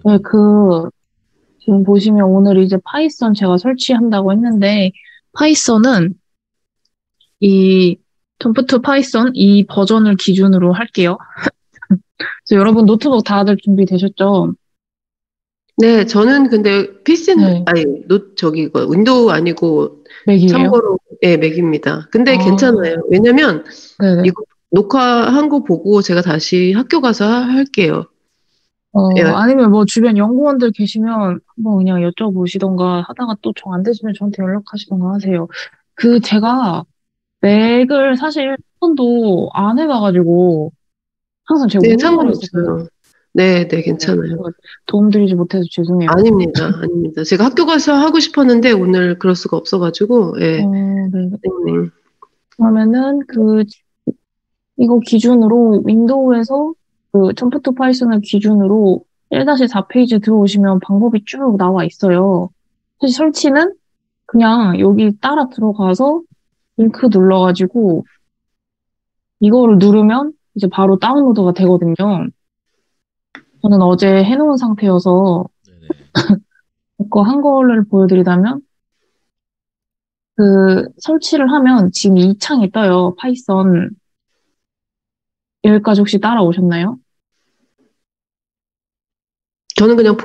네, 지금 보시면 오늘 이제 파이썬 제가 설치한다고 했는데, 파이썬은 이 덤프트 파이썬 이 버전을 기준으로 할게요. 그래서 여러분 노트북 다들 준비되셨죠? 네, 저는 근데 PC는, 네, 아니, 윈도우 아니고, 맥이에요? 참고로, 예, 맥입니다. 근데 아, 괜찮아요. 왜냐면, 네네. 이거 녹화한 거 보고 제가 다시 학교 가서 할게요. 예, 아니면 뭐 주변 연구원들 계시면 한번 그냥 여쭤보시던가 하다가 또 정 안 되시면 저한테 연락하시던가 하세요. 제가 맥을 사실 한 번도 안 해봐가지고 항상 제가 네, 우기만 했었거든요. 상관없어요. 네, 네, 네, 괜찮아요. 제가 도움드리지 못해서 죄송해요. 아닙니다, 아닙니다. 제가 학교 가서 하고 싶었는데, 오늘 그럴 수가 없어가지고, 예, 네. 선생님. 그러면은 이거 기준으로 윈도우에서 컴퓨터 파이썬을 기준으로 1-4 페이지 들어오시면 방법이 쭉 나와 있어요. 사실 설치는 그냥 여기 따라 들어가서 링크 눌러가지고 이거를 누르면 이제 바로 다운로드가 되거든요. 저는 어제 해놓은 상태여서 네네. 그거 한 거를 보여드리자면 설치를 하면 지금 이 창이 떠요. 파이썬. 여기까지 혹시 따라오셨나요? 저는 그냥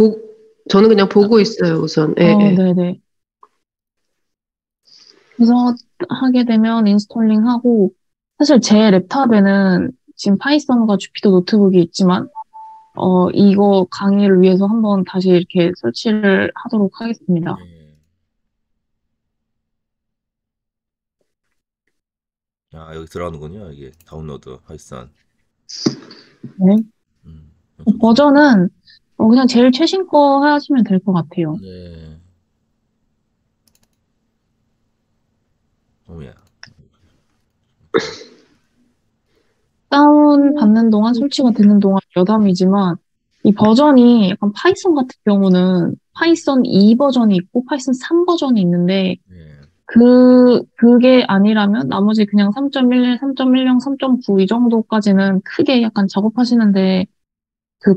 저는 그냥 보고 있어요, 우선. 예, 예. 네네. 그래서 하게 되면 인스톨링하고 사실 제 랩탑에는 지금 파이썬과 주피터 노트북이 있지만 이거 강의를 위해서 한번 다시 이렇게 설치를 하도록 하겠습니다. 네. 아, 여기 들어가는군요. 이게 다운로드 파이썬. 네. 좋습니다. 버전은 그냥 제일 최신 거 하시면 될 것 같아요. 네. 어머야. 다운 받는 동안 설치가 되는 동안 여담이지만 이 버전이 약간 파이썬 같은 경우는 파이썬 2 버전이 있고 파이썬 3 버전이 있는데 네. 그게 아니라면 나머지 그냥 3.11, 3.10, 3.9 이 정도까지는 크게 약간 작업하시는데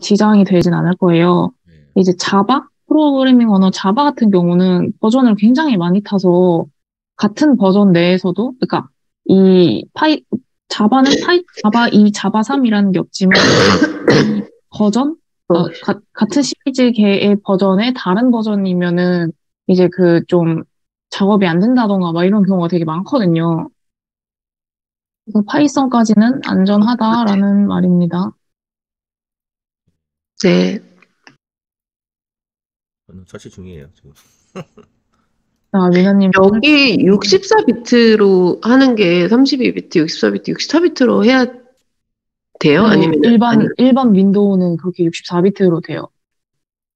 지장이 되진 않을 거예요. 네. 이제 자바? 프로그래밍 언어 자바 같은 경우는 버전을 굉장히 많이 타서 같은 버전 내에서도, 그러니까 이 자바 2, 자바 3이라는 게 없지만 이 버전? 어, 같은 시리즈계의 버전의 다른 버전이면은 이제 좀 작업이 안 된다던가 막 이런 경우가 되게 많거든요. 그래서 파이썬까지는 안전하다라는 말입니다. 네. 저는 설치 중이에요, 지금. 자, 미나님 설치. 여기 64비트로 하는 게 32비트, 64비트, 64비트로 해야 돼요? 네, 아니면, 아니요? 일반 윈도우는 그렇게 64비트로 돼요.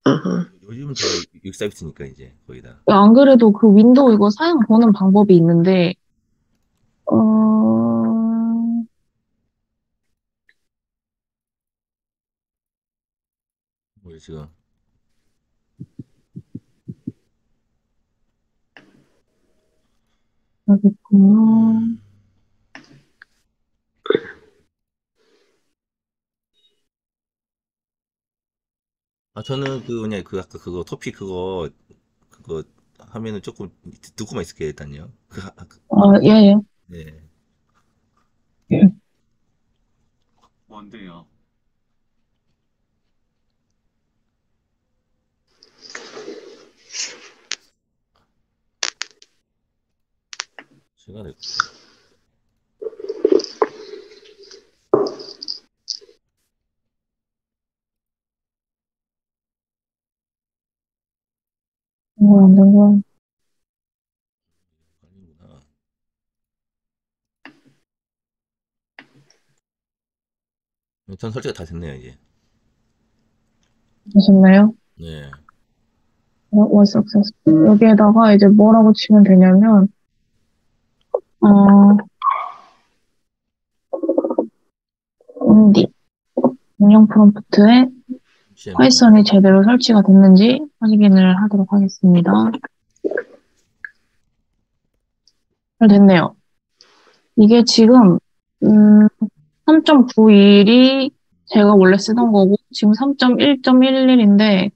아하. 요즘은 다 64비트니까 이제 거의 다. 안 그래도 윈도우 이거 사용 보는 방법이 있는데, 어, 우리 지금 여기 있군요. 아 저는 그냥 아까 그거 토픽 그거 하면은 조금 듣고만 있을게요 일단요. 예, 예. 네. 뭔데요? 시간을 안 되고. 아니구나. 전 설치가 다 됐네요 이제. 되셨나요? 네. was successful. 여기에다가 이제 뭐라고 치면 되냐면, 어, 인디, 입력 프롬프트에 CMD. 파이썬이 제대로 설치가 됐는지 확인을 하도록 하겠습니다. 잘 됐네요. 이게 지금, 3.91이 제가 원래 쓰던 거고, 지금 3.1.11인데,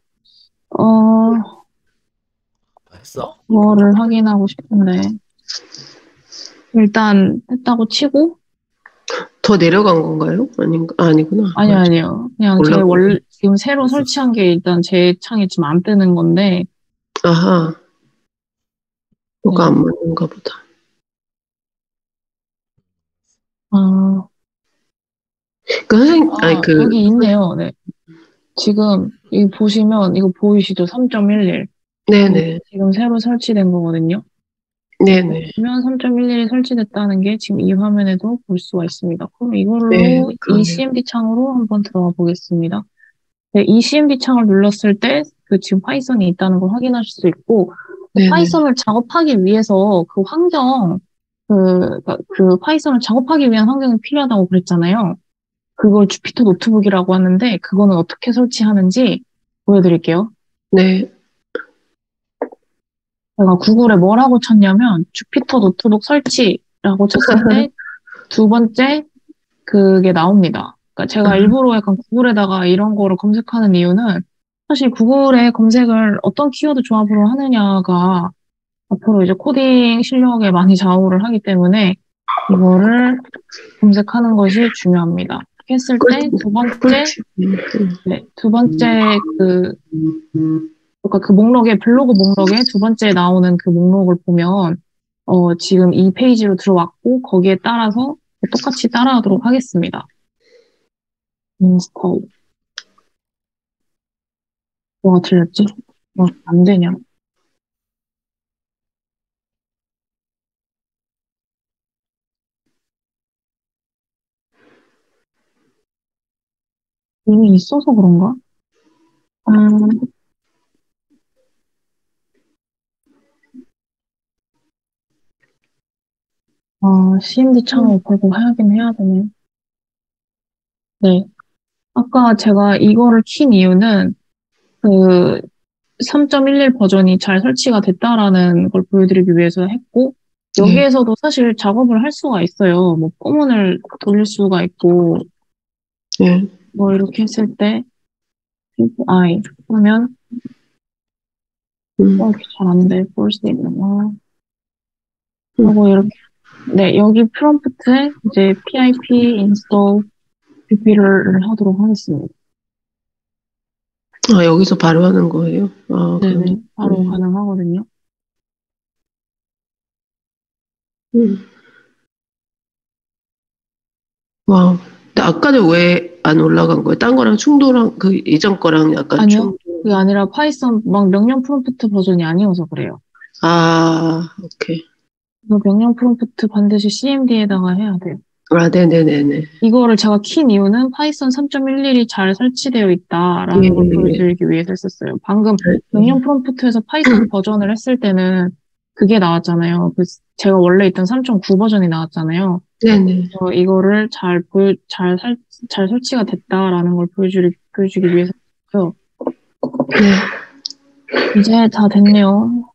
했어? 그거를 확인하고 싶은데, 일단 했다고 치고, 더 내려간 건가요? 아니구나. 아니요, 아니요. 그냥 제 올라간 거. 원래, 지금 새로 됐어. 설치한 게 일단 제 창에 지금 안 뜨는 건데, 아하, 뭐가 네. 안 맞는가 보다. 아, 여기 있네요. 네. 지금, 이 보시면, 이거 보이시죠? 3.11. 이게 네네, 지금 새로 설치된 거거든요. 네네, 보면 3.11이 설치됐다는 게 지금 이 화면에도 볼 수가 있습니다. 그럼 네, 이걸로 이 그러네요. CMD 창으로 한번 들어가 보겠습니다. 네, 이 CMD 창을 눌렀을 때 그 지금 파이썬이 있다는 걸 확인하실 수 있고, 그 네네, 파이썬을 작업하기 위해서 그 환경, 그 파이썬을 작업하기 위한 환경이 필요하다고 그랬잖아요. 그걸 주피터 노트북이라고 하는데, 그거는 어떻게 설치하는지 보여드릴게요. 네, 제가 구글에 뭐라고 쳤냐면, 주피터 노트북 설치라고 쳤을 때, 두 번째 그게 나옵니다. 그러니까 제가 일부러 약간 구글에다가 이런 거를 검색하는 이유는 사실 구글에 검색을 어떤 키워드 조합으로 하느냐가 앞으로 이제 코딩 실력에 많이 좌우를 하기 때문에 이거를 검색하는 것이 중요합니다. 이렇게 했을 꿀팁, 때 꿀팁. 네, 두 번째 그러니까 그 목록에, 블로그 목록에 두 번째 나오는 그 목록을 보면 지금 이 페이지로 들어왔고 거기에 따라서 똑같이 따라하도록 하겠습니다. 인스톨. 뭐가 틀렸지? 안 되냐? 이미 있어서 그런가? 음, CMD 창을 보고 하긴 해야 되네. 네. 아까 제가 이거를 킨 이유는 그 3.11 버전이 잘 설치가 됐다라는 걸 보여드리기 위해서 했고, 네, 여기에서도 사실 작업을 할 수가 있어요. 뭐, 포문을 돌릴 수가 있고, 네, 뭐, 이렇게 했을 때, I, 그러면, 음, 이렇게 잘 안 돼. 볼 수 있는 거. 음. 그리고 이렇게, 네, 여기 프롬프트에 이제 pip install pp를 하도록 하겠습니다. 아, 여기서 바로 하는 거예요? 아, 그럼, 네네, 바로 가능하거든요. 음. 와, 근데 아까는 왜 안 올라간 거예요? 딴 거랑 충돌한, 그 이전 거랑 약간 아니요, 충돌. 그게 아니라 파이썬 막 명령 프롬프트 버전이 아니어서 그래요. 아, 오케이. 그래서 명령 프롬프트 반드시 CMD에다가 해야 돼요. 아, 네네네네. 이거를 제가 킨 이유는 파이썬 3.11이 잘 설치되어 예, 있다라는 걸 예, 보여드리기 위해서 했었어요. 방금 예. 명령 프롬프트에서 파이썬 버전을 했을 때는 그게 나왔잖아요. 제가 원래 있던 3.9 버전이 나왔잖아요. 네네. 이거를 잘 설치가 됐다라는 걸 보여주기 위해서 했고요. 네. 이제 다 됐네요.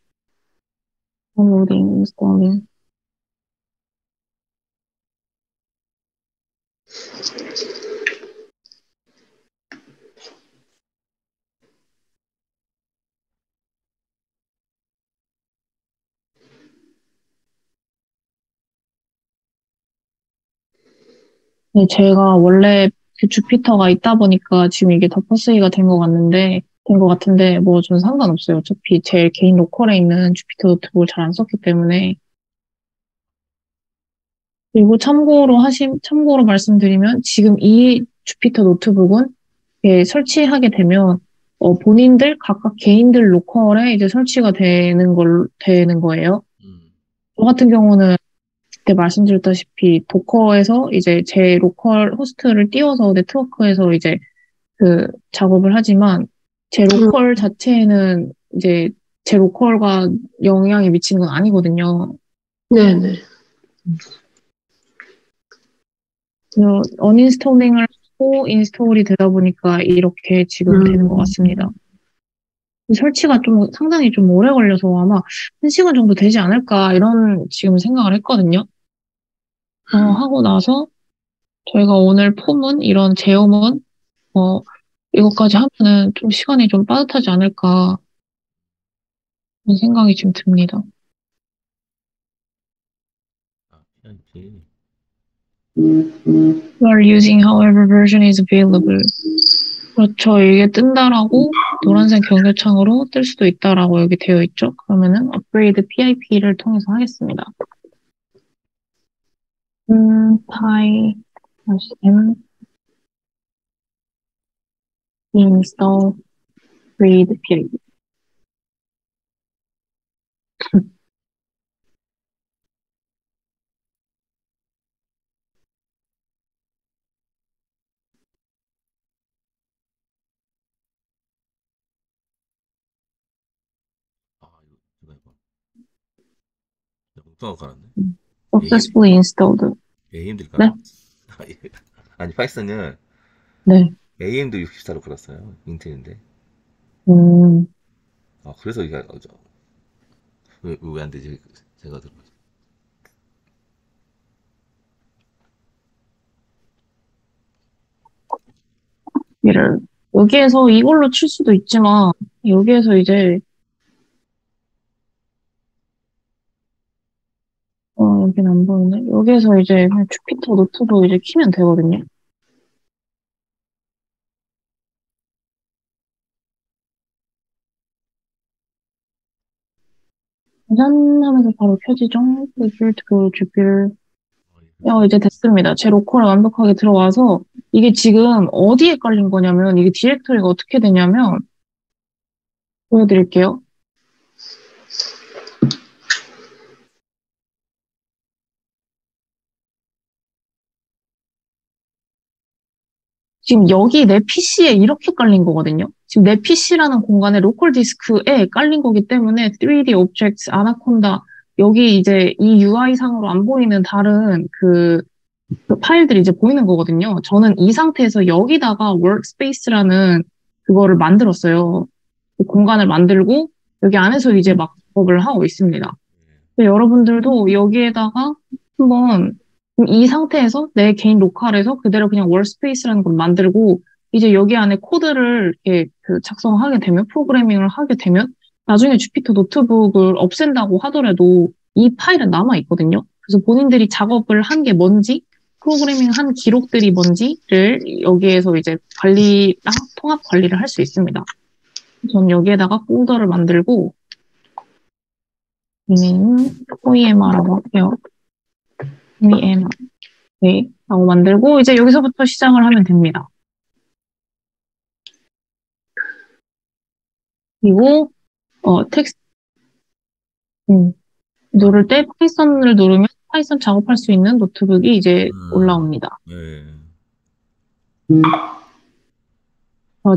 다운로딩, 인스톨링. 네, 제가 원래 그 주피터가 있다 보니까 지금 이게 덮어쓰기가 된 것 같은데, 뭐, 전 상관없어요. 어차피 제 개인 로컬에 있는 주피터 노트북을 잘 안 썼기 때문에. 그리고 참고로 말씀드리면, 지금 이 주피터 노트북은 설치하게 되면, 본인들, 각각 개인들 로컬에 이제 설치가 되는 거예요. 음. 저 같은 경우는 그때 말씀드렸다시피 도커에서 이제 제 로컬 호스트를 띄워서 네트워크에서 이제 작업을 하지만 제 로컬 자체에는 이제 제 로컬과 영향이 미치는 건 아니거든요. 네네. 언인스톨링을 하고 인스톨이 되다 보니까 이렇게 지금 되는 것 같습니다. 설치가 상당히 좀 오래 걸려서 아마 1시간 정도 되지 않을까 이런 지금 생각을 했거든요. 하고 나서 저희가 오늘 이런 제어문 이것까지 하면은 좀 시간이 좀 빠듯하지 않을까, 그런 생각이 좀 듭니다. PIP. You are using however version is available. 그렇죠. 이게 뜬다라고 노란색 경고창으로 뜰 수도 있다라고 여기 되어 있죠. 그러면은 upgrade PIP를 통해서 하겠습니다. pi -m install upgrade PIP. 아, 이거. 엉뚱하고 갈았네. successfully installed. AMD를 네? 깔아. 아니, 파이썬은 네. AMD 64로 갈았어요. 인텔인데. 음, 아, 그래서 이게, 왜 안 되지? 제가 들어. 얘를 여기에서 이걸로 칠 수도 있지만 여기에서 이제 여긴 안 보이네. 여기에서 이제 그냥 주피터 노트북 이제 키면 되거든요. 계산하면서 바로 켜지죠. 주필. 이제 됐습니다. 제 로컬에 완벽하게 들어와서 이게 지금 어디에 깔린 거냐면 이게 디렉터리가 어떻게 되냐면 보여드릴게요. 지금 여기 내 PC에 이렇게 깔린 거거든요. 지금 내 PC라는 공간에 로컬 디스크에 깔린 거기 때문에 3D Objects, 아나콘다 여기 이제 이 UI 상으로 안 보이는 다른 그 파일들이 이제 보이는 거거든요. 저는 이 상태에서 여기다가 Workspace라는 그거를 만들었어요. 그 공간을 만들고 여기 안에서 이제 막 작업을 하고 있습니다. 여러분들도 여기에다가 한번 이 상태에서 내 개인 로컬에서 그대로 그냥 월스페이스라는 걸 만들고 이제 여기 안에 코드를 이렇게 작성하게 되면 프로그래밍을 하게 되면 나중에 주피터 노트북을 없앤다고 하더라도 이 파일은 남아 있거든요. 그래서 본인들이 작업을 한 게 뭔지 프로그래밍 한 기록들이 뭔지를 여기에서 이제 관리랑 통합 관리를 할 수 있습니다. 전 여기에다가 폴더를 만들고 OEMR라고 할게요. OEMR. 네, 라고 만들고 이제 여기서부터 시작을 하면 됩니다. 그리고 텍스트 누를 때 파이썬을 누르면 파이썬 작업할 수 있는 노트북이 이제 올라옵니다. 네.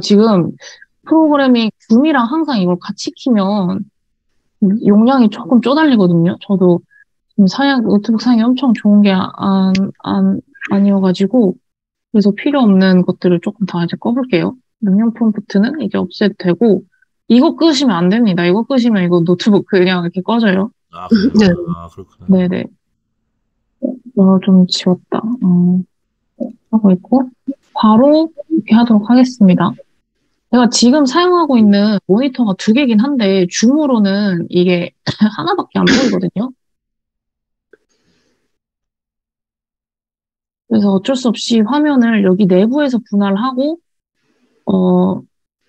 지금 프로그래밍 줌이랑 항상 이걸 같이 키면 용량이 조금 쪼달리거든요. 저도 지금 노트북 사양이 엄청 좋은 게 아니어가지고 그래서 필요 없는 것들을 조금 다 이제 꺼볼게요. 능력 프롬프트는 이제 없애도 되고 이거 끄시면 안 됩니다. 이거 끄시면 이거 노트북 그냥 이렇게 꺼져요. 아, 그래요? 네. 아, 그렇구나. 네네. 좀 지웠다. 하고 있고 바로 이렇게 하도록 하겠습니다. 제가 지금 사용하고 있는 모니터가 두 개긴 한데 줌으로는 이게 하나밖에 안 보이거든요. 그래서 어쩔 수 없이 화면을 여기 내부에서 분할하고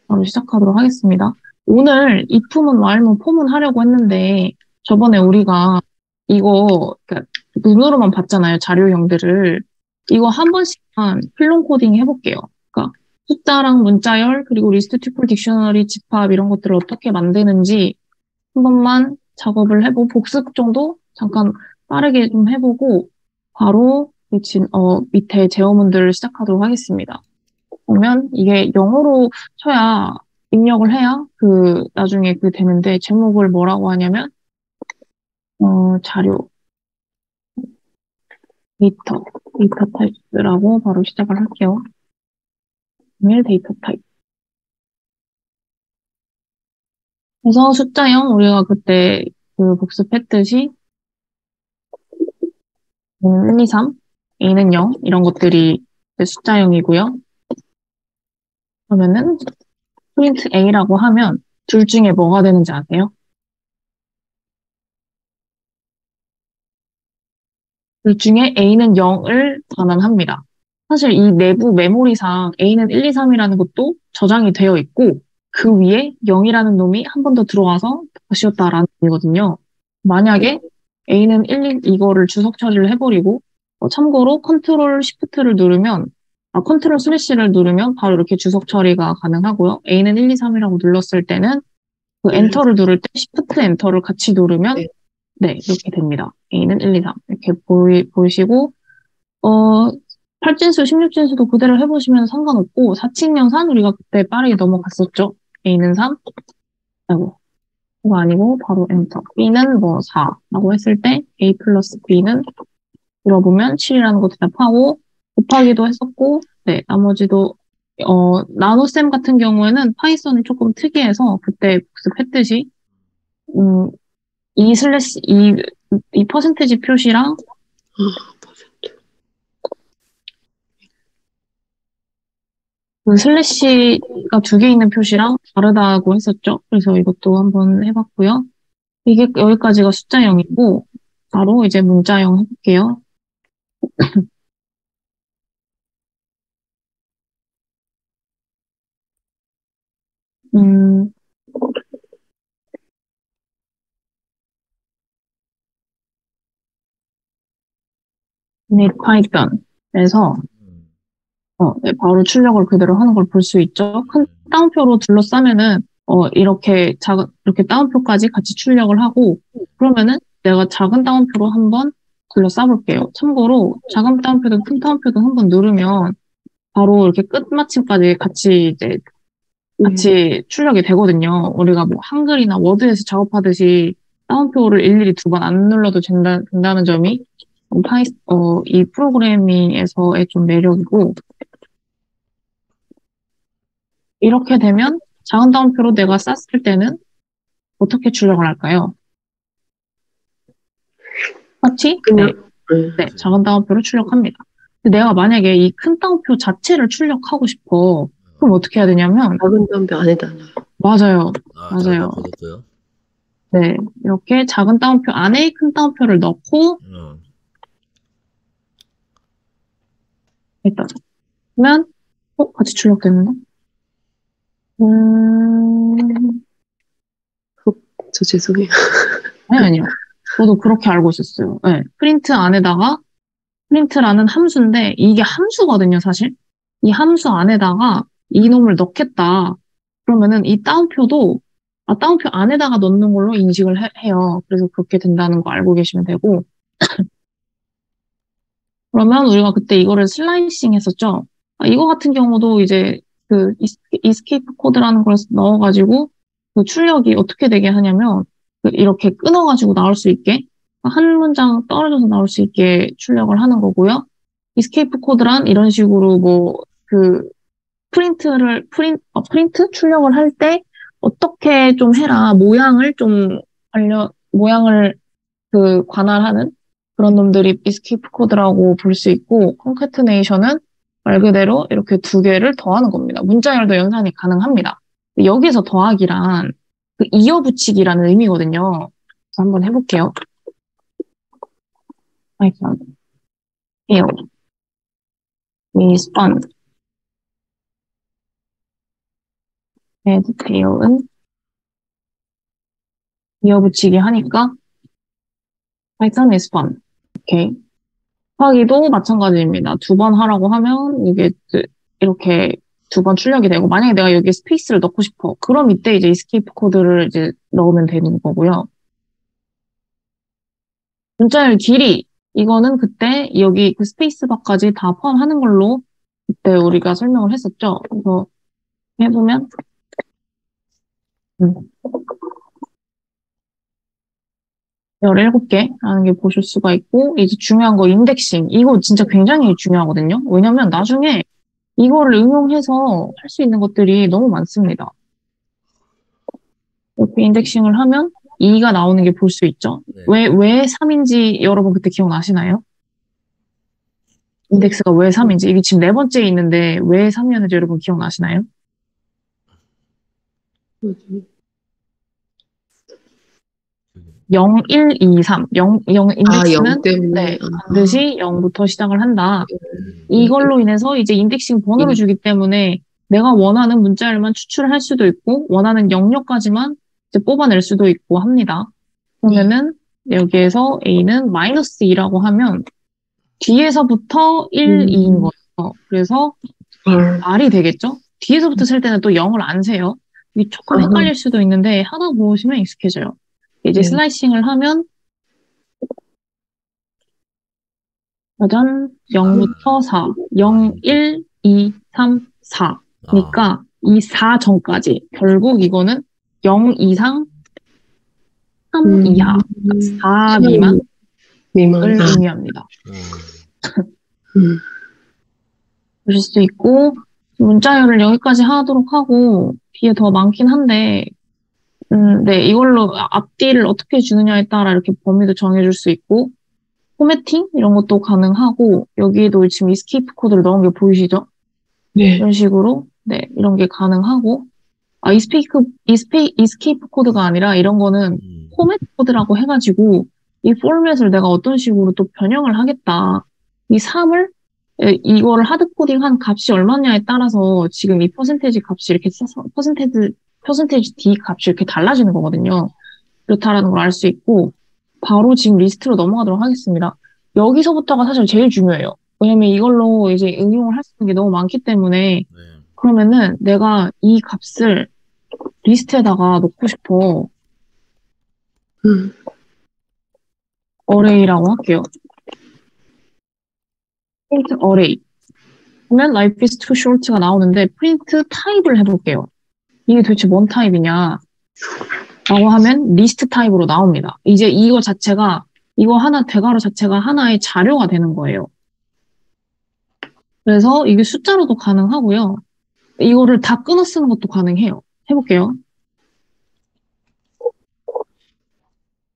바로 시작하도록 하겠습니다. 오늘 이품은 와일문 폼은 하려고 했는데 저번에 우리가 이거 그러니까 눈으로만 봤잖아요. 자료형들을. 이거 한 번씩만 필론 코딩 해볼게요. 그러니까 숫자랑 문자열 그리고 리스트 튜플 딕셔너리 집합 이런 것들을 어떻게 만드는지 한 번만 작업을 해보고 복습 정도 잠깐 빠르게 좀 해보고 바로 밑에 제어문들을 시작하도록 하겠습니다. 보면 이게 영어로 쳐야 입력을 해야 나중에 되는데 제목을 뭐라고 하냐면 자료 데이터 타입스라고 바로 시작을 할게요. 비밀 데이터 타입. 그래서 숫자형 우리가 그때 복습했듯이 1, 2, 3, A는 0 이런 것들이 숫자형이고요. 그러면은 프린트 A라고 하면 둘 중에 뭐가 되는지 아세요? 둘 중에 A는 0을 반환합니다. 사실 이 내부 메모리상 A는 1, 2, 3이라는 것도 저장이 되어 있고 그 위에 0이라는 놈이 한 번 더 들어와서 씌웠다라는 의미거든요. 만약에 A는 1, 2 이거를 주석 처리를 해버리고 참고로 컨트롤 시프트를 누르면 컨트롤 슬래시를 누르면 바로 이렇게 주석 처리가 가능하고요. A는 1, 2, 3이라고 눌렀을 때는 그 엔터를 누를 때 시프트 엔터를 같이 누르면 네. 네, 이렇게 됩니다. A는 1, 2, 3 이렇게 보이시고 8진수, 16진수도 그대로 해보시면 상관없고 4칙연산 우리가 그때 빠르게 넘어갔었죠. A는 3, 아이고 그거 아니고 바로 엔터. B는 뭐 4라고 했을 때 A 플러스 B는 들어보면 7이라는 거 대답하고 곱하기도 했었고 네, 나머지도 나노셈 같은 경우에는 파이썬이 조금 특이해서 그때 복습했듯이 이 슬래시 이 퍼센테지 표시랑 그 슬래시가 두 개 있는 표시랑 다르다고 했었죠. 그래서 이것도 한번 해봤고요. 이게 여기까지가 숫자 0이고 바로 이제 문자 0 해볼게요. 음, 네, 파이썬에서 네, 바로 출력을 그대로 하는 걸 볼 수 있죠. 큰 따옴표로 둘러싸면은 이렇게 따옴표까지 같이 출력을 하고 그러면은 내가 작은 따옴표로 한번 둘러싸볼게요. 참고로 작은 따옴표든 큰 따옴표든 한번 누르면 바로 이렇게 끝마침까지 같이 출력이 되거든요. 우리가 뭐 한글이나 워드에서 작업하듯이 따옴표를 일일이 두 번 안 눌러도 된다는 점이 이 프로그래밍에서의 좀 매력이고 이렇게 되면 작은 따옴표로 내가 쌌을 때는 어떻게 출력을 할까요? 같이? 네, 네, 작은 따옴표로 출력합니다. 근데 내가 만약에 이 큰 따옴표 자체를 출력하고 싶어. 그럼 어떻게 해야 되냐면 작은 담배 안에다 넣어요. 맞아요. 작은 맞아요. 따옴표 넣고요. 네, 이렇게 작은 따옴표 안에 큰 따옴표를 넣고 일단 그러면 같이 출력됐는데? 저 죄송해요. 아니요. 저도 그렇게 알고 있었어요. 네, 프린트 안에다가 프린트라는 함수인데 이게 함수거든요, 사실. 이 함수 안에다가 이놈을 넣겠다. 그러면은 이 따옴표 안에다가 넣는 걸로 인식을 해요. 그래서 그렇게 된다는 거 알고 계시면 되고. 그러면 우리가 그때 이거를 슬라이싱 했었죠. 이거 같은 경우도 이제 그 이스케이프 코드라는 걸 넣어가지고 그 출력이 어떻게 되게 하냐면 이렇게 끊어가지고 나올 수 있게 한 문장 떨어져서 나올 수 있게 출력을 하는 거고요. 이스케이프 코드란 이런 식으로 뭐 그 프린트 출력을 할 때 어떻게 좀 해라 모양을 관할하는 그런 놈들이 이스케이프 코드라고 볼 수 있고 컨캐트네이션은 말 그대로 이렇게 두 개를 더하는 겁니다. 문자열도 연산이 가능합니다. 여기서 더하기란 이어붙이기라는 의미거든요. 그래서 한번 해볼게요. Python tail is fun. add tail은 이어붙이기 하니까 Python is fun. 오케이. 하기도 마찬가지입니다. 두 번 하라고 하면 이게 이렇게 두 번 출력이 되고 만약에 내가 여기에 스페이스를 넣고 싶어. 그럼 이때 이제 이스케이프 코드를 이제 넣으면 되는 거고요. 문자열 길이 이거는 그때 여기 그 스페이스 바까지 다 포함하는 걸로 그때 우리가 설명을 했었죠. 그래서 해보면 17개라는 게 보실 수가 있고 이제 중요한 거 인덱싱 이거 진짜 굉장히 중요하거든요. 왜냐면 나중에 이거를 응용해서 할 수 있는 것들이 너무 많습니다. 이렇게 인덱싱을 하면 2가 나오는 게 볼 수 있죠. 네. 왜 3인지 여러분 그때 기억나시나요? 인덱스가 왜 3인지 이게 지금 네 번째에 있는데 왜 3이었는지 여러분 기억나시나요? 음. 0, 1, 2, 3. 0, 0 아, 0 인덱스는 때문에. 네, 반드시 0부터 시작을 한다. 음. 이걸로 인해서 이제 인덱싱 번호를 주기 때문에 내가 원하는 문자열만 추출할 수도 있고 원하는 영역까지만 이제 뽑아낼 수도 있고 합니다. 그러면은 여기에서 A는 마이너스 2라고 하면 뒤에서부터 1, 2인 거예요. 그래서 R이 되겠죠? 뒤에서부터 셀 때는 또 0을 안 세요. 이게 조금 헷갈릴 수도 있는데 하다 보시면 익숙해져요. 이제 네. 슬라이싱을 하면 짜잔 0부터 4, 0, 1, 2, 3, 4. 그러니까 이 4 전까지 결국 이거는 0 이상, 3 이하, 4 미만을 미만. 의미합니다. 음. 보실 수 있고 문자열을 여기까지 하도록 하고 뒤에 더 많긴 한데 네, 이걸로 앞뒤를 어떻게 주느냐에 따라 이렇게 범위도 정해줄 수 있고 포매팅 이런 것도 가능하고 여기에도 지금 이스케이프 코드를 넣은 게 보이시죠? 네. 이런 식으로 네, 이런 게 가능하고 이스케이프 코드가 아니라 이런 거는 포맷 코드라고 해가지고 이 포맷을 내가 어떤 식으로 또 변형을 하겠다. 이 3을 이거를 하드 코딩한 값이 얼마냐에 따라서 지금 이 퍼센테이지 값이 이렇게 써서 퍼센테이지 D 값이 이렇게 달라지는 거거든요. 그렇다라는 걸 알 수 있고 바로 지금 리스트로 넘어가도록 하겠습니다. 여기서부터가 사실 제일 중요해요. 왜냐면 이걸로 이제 응용을 할 수 있는 게 너무 많기 때문에 그러면은 내가 이 값을 리스트에다가 놓고 싶어. 어레이라고 할게요. print array. 그러면 life is too short가 나오는데 print 타입을 해볼게요. 이게 도대체 뭔 타입이냐? 라고 하면 리스트 타입으로 나옵니다. 이제 이거 자체가 이거 하나 대괄호 자체가 하나의 자료가 되는 거예요. 그래서 이게 숫자로도 가능하고요. 이거를 다 끊어 쓰는 것도 가능해요. 해볼게요.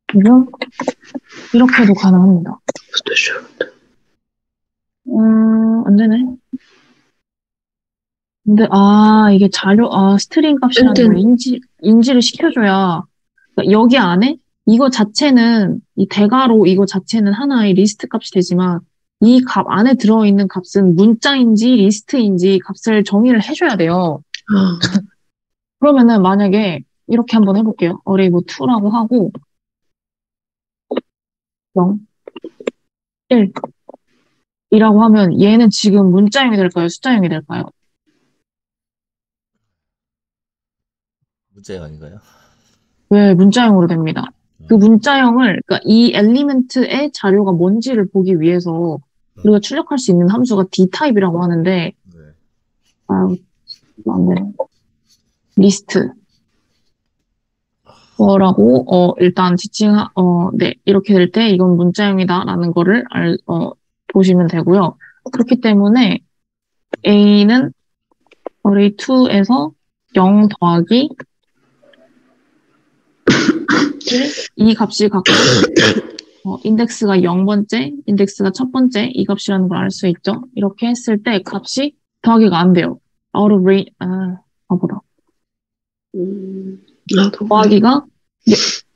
그죠? 이렇게도 가능합니다. 안 되네. 근데, 이게 스트링 값이라는 걸 인지를 시켜줘야, 그러니까 여기 안에 이거 자체는, 이 대괄호 이거 자체는 하나의 리스트 값이 되지만, 이 값 안에 들어있는 값은 문자인지 리스트인지 값을 정의를 해줘야 돼요. 그러면은 만약에 이렇게 한번 해볼게요. array 뭐 2라고 하고, 0, 1 이라고 하면 얘는 지금 문자형이 될까요? 숫자형이 될까요? 문자형 아닌가요? 네, 문자형으로 됩니다. 그 문자형을, 그러니까 이 엘리멘트의 자료가 뭔지를 보기 위해서 우리가 출력할 수 있는 함수가 d타입이라고 하는데, 안 되네. 리스트. 라고, 일단 네, 이렇게 될 때 이건 문자형이다라는 거를 보시면 되고요. 그렇기 때문에 A는 array 2에서 0 더하기 1, 이 값이 각각 인덱스가 0번째, 인덱스가 첫 번째 이 값이라는 걸 알 수 있죠. 이렇게 했을 때 값이 더하기가 안 돼요. out of range, 보다. 더하기가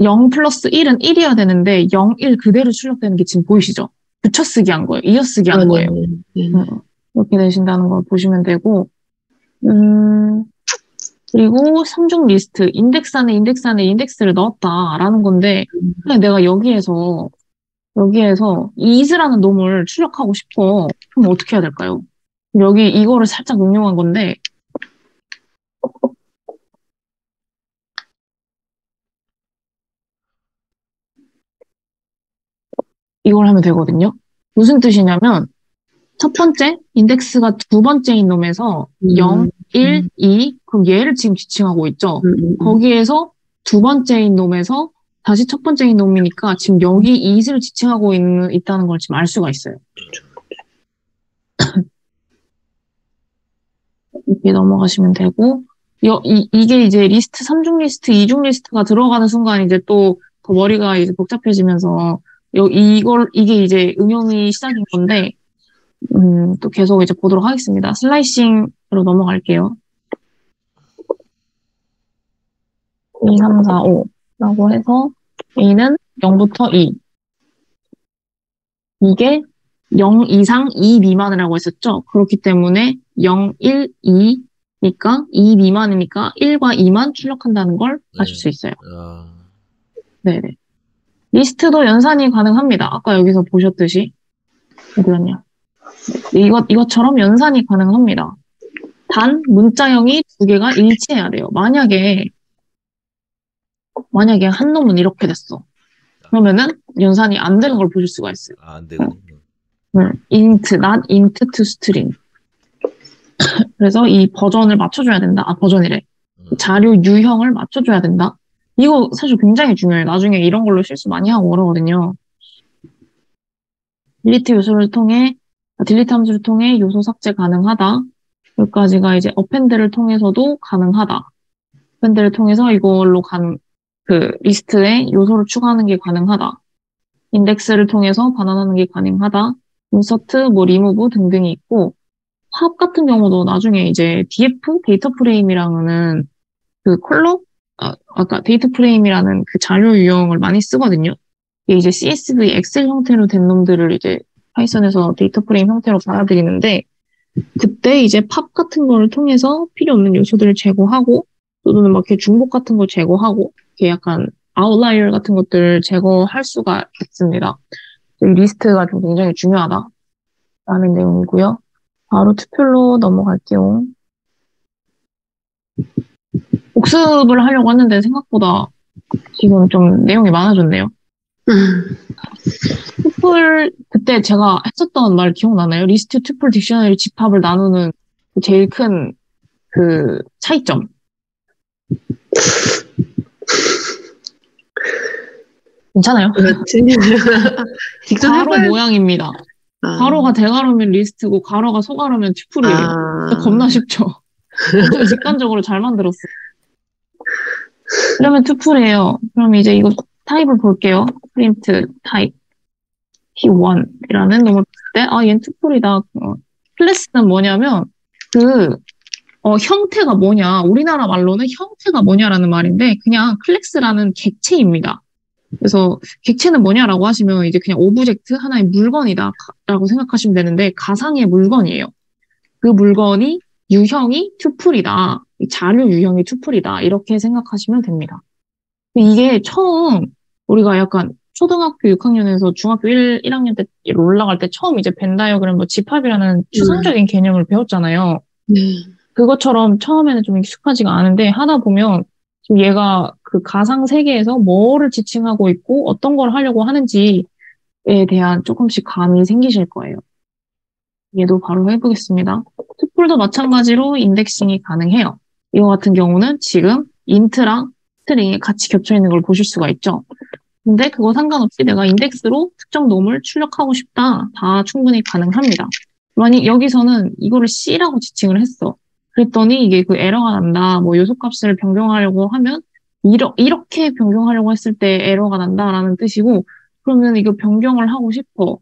0 플러스 1은 1이어야 되는데 0, 1 그대로 출력되는 게 지금 보이시죠? 붙여쓰기 한 거예요. 이어쓰기 한 거예요. 이렇게 되신다는 걸 보시면 되고 그리고 삼중 리스트, 인덱스 안에 인덱스를 넣었다라는 건데 그냥 내가 여기에서 is라는 놈을 출력하고 싶어. 그럼 어떻게 해야 될까요? 여기 이거를 살짝 응용한 건데 이걸 하면 되거든요. 무슨 뜻이냐면 첫 번째 인덱스가 두 번째인 놈에서 0, 1, 2 그럼 얘를 지금 지칭하고 있죠. 거기에서 두 번째인 놈에서 다시 첫 번째인 놈이니까 지금 여기 is를 지칭하고 있다는 걸 지금 알 수가 있어요. 이렇게 넘어가시면 되고 이게 이제 리스트 3중 리스트, 2중 리스트가 들어가는 순간 이제 또 더 머리가 이제 복잡해지면서 이게 이제 응용이 시작인 건데 또 계속 이제 보도록 하겠습니다. 슬라이싱으로 넘어갈게요. 2, 3, 4, 5 라고 해서 A는 0부터 2. 이게 0 이상 2 미만이라고 했었죠. 그렇기 때문에 0, 1, 2니까 2 미만이니까 1과 2만 출력한다는 걸 아실 네. 수 있어요. 아, 네네. 리스트도 연산이 가능합니다. 아까 여기서 보셨듯이. 어디 갔냐? 이것처럼 연산이 가능합니다. 단, 문자형이 두 개가 일치해야 돼요. 만약에 한 놈은 이렇게 됐어. 그러면은 연산이 안 되는 걸 보실 수가 있어요. 안 되거든요. int, not int to string. 그래서 이 버전을 맞춰줘야 된다. 버전이래. 자료 유형을 맞춰줘야 된다. 이거 사실 굉장히 중요해요. 나중에 이런 걸로 실수 많이 하고 그러거든요. 딜리트 함수를 통해 요소 삭제 가능하다. 여기까지가 이제 어펜드를 통해서도 가능하다. 어펜드를 통해서 이걸로 리스트에 요소를 추가하는 게 가능하다. 인덱스를 통해서 반환하는 게 가능하다. 인서트, 리무브 등등이 있고, 팝 같은 경우도 나중에 이제 df, 데이터 프레임이라는 아까 데이터 프레임이라는 그 자료 유형을 많이 쓰거든요. 이게 이제 CSV, 엑셀 형태로 된 놈들을 이제 파이썬에서 데이터 프레임 형태로 받아들이는데, 그때 이제 팝 같은 거를 통해서 필요 없는 요소들을 제거하고, 또는 막 이렇게 중복 같은 거 제거하고, 이렇게 약간 아웃라이어 같은 것들을 제거할 수가 있습니다. 이 리스트가 좀 굉장히 중요하다라는 내용이고요. 바로 투표로 넘어갈게요. 복습을 하려고 하는데 생각보다 지금 좀 내용이 많아졌네요. 투플, 그때 제가 했었던 말 기억나나요? 리스트, 투플, 딕셔너리, 집합을 나누는 제일 큰 차이점. 괜찮아요? 그렇지. 직접 가로 해봐야. 모양입니다. 가로가 대가로면 리스트고 가로가 소가로면 투플이에요. 겁나 쉽죠? 엄청 직관적으로 잘 만들었어요. 그러면 투플이에요. 그럼 이제 이거 타입을 볼게요. 프린트 타입 T1이라는 놈을 볼 때, 얘는 투플이다. 클래스는 뭐냐면, 형태가 뭐냐. 우리나라 말로는 형태가 뭐냐라는 말인데, 그냥 클래스라는 객체입니다. 그래서 객체는 뭐냐라고 하시면 이제 그냥 오브젝트 하나의 물건이다라고 생각하시면 되는데, 가상의 물건이에요. 그 물건이 유형이 투플이다. 자료 유형이 투플이다. 이렇게 생각하시면 됩니다. 이게 처음 우리가 약간 초등학교 6학년에서 중학교 1학년 때 올라갈 때 처음 이제 벤 다이어그램 집합이라는 추상적인 개념을 배웠잖아요. 그것처럼 처음에는 좀 익숙하지가 않은데 하다 보면 지금 얘가 그 가상 세계에서 뭐를 지칭하고 있고 어떤 걸 하려고 하는지에 대한 조금씩 감이 생기실 거예요. 얘도 바로 해보겠습니다. 투플도 마찬가지로 인덱싱이 가능해요. 이거 같은 경우는 지금 인트랑 스트링이 같이 겹쳐 있는 걸 보실 수가 있죠. 근데 그거 상관없이 내가 인덱스로 특정 놈을 출력하고 싶다. 다 충분히 가능합니다. 만약 여기서는 이거를 C라고 지칭을 했어. 그랬더니 이게 그 에러가 난다. 요소값을 변경하려고 하면 이렇게 변경하려고 했을 때 에러가 난다라는 뜻이고 그러면 이거 변경을 하고 싶어.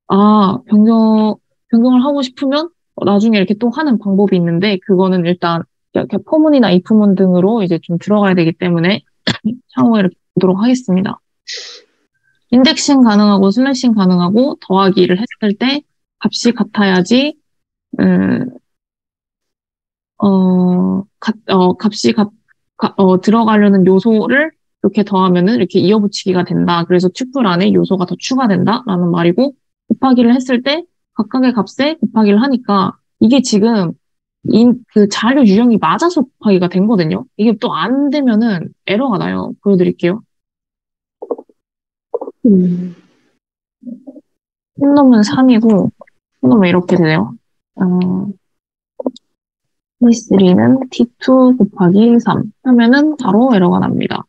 변경을 하고 싶으면 나중에 이렇게 또 하는 방법이 있는데 그거는 일단 이렇게 포문이나 if문 등으로 이제 좀 들어가야 되기 때문에 향후에 이렇게 보도록 하겠습니다. 인덱싱 가능하고 슬래싱 가능하고 더하기를 했을 때 값이 같아야지 들어가려는 요소를 이렇게 더하면은 이렇게 이어붙이기가 된다. 그래서 튜플 안에 요소가 더 추가된다라는 말이고 곱하기를 했을 때 각각의 값에 곱하기를 하니까 이게 지금 그 자료 유형이 맞아서 곱하기가 된 거거든요. 이게 또 안 되면은 에러가 나요. 보여드릴게요. 놈은 3이고 놈은 이렇게 되네요. T3는 T2 곱하기 3 하면은 바로 에러가 납니다.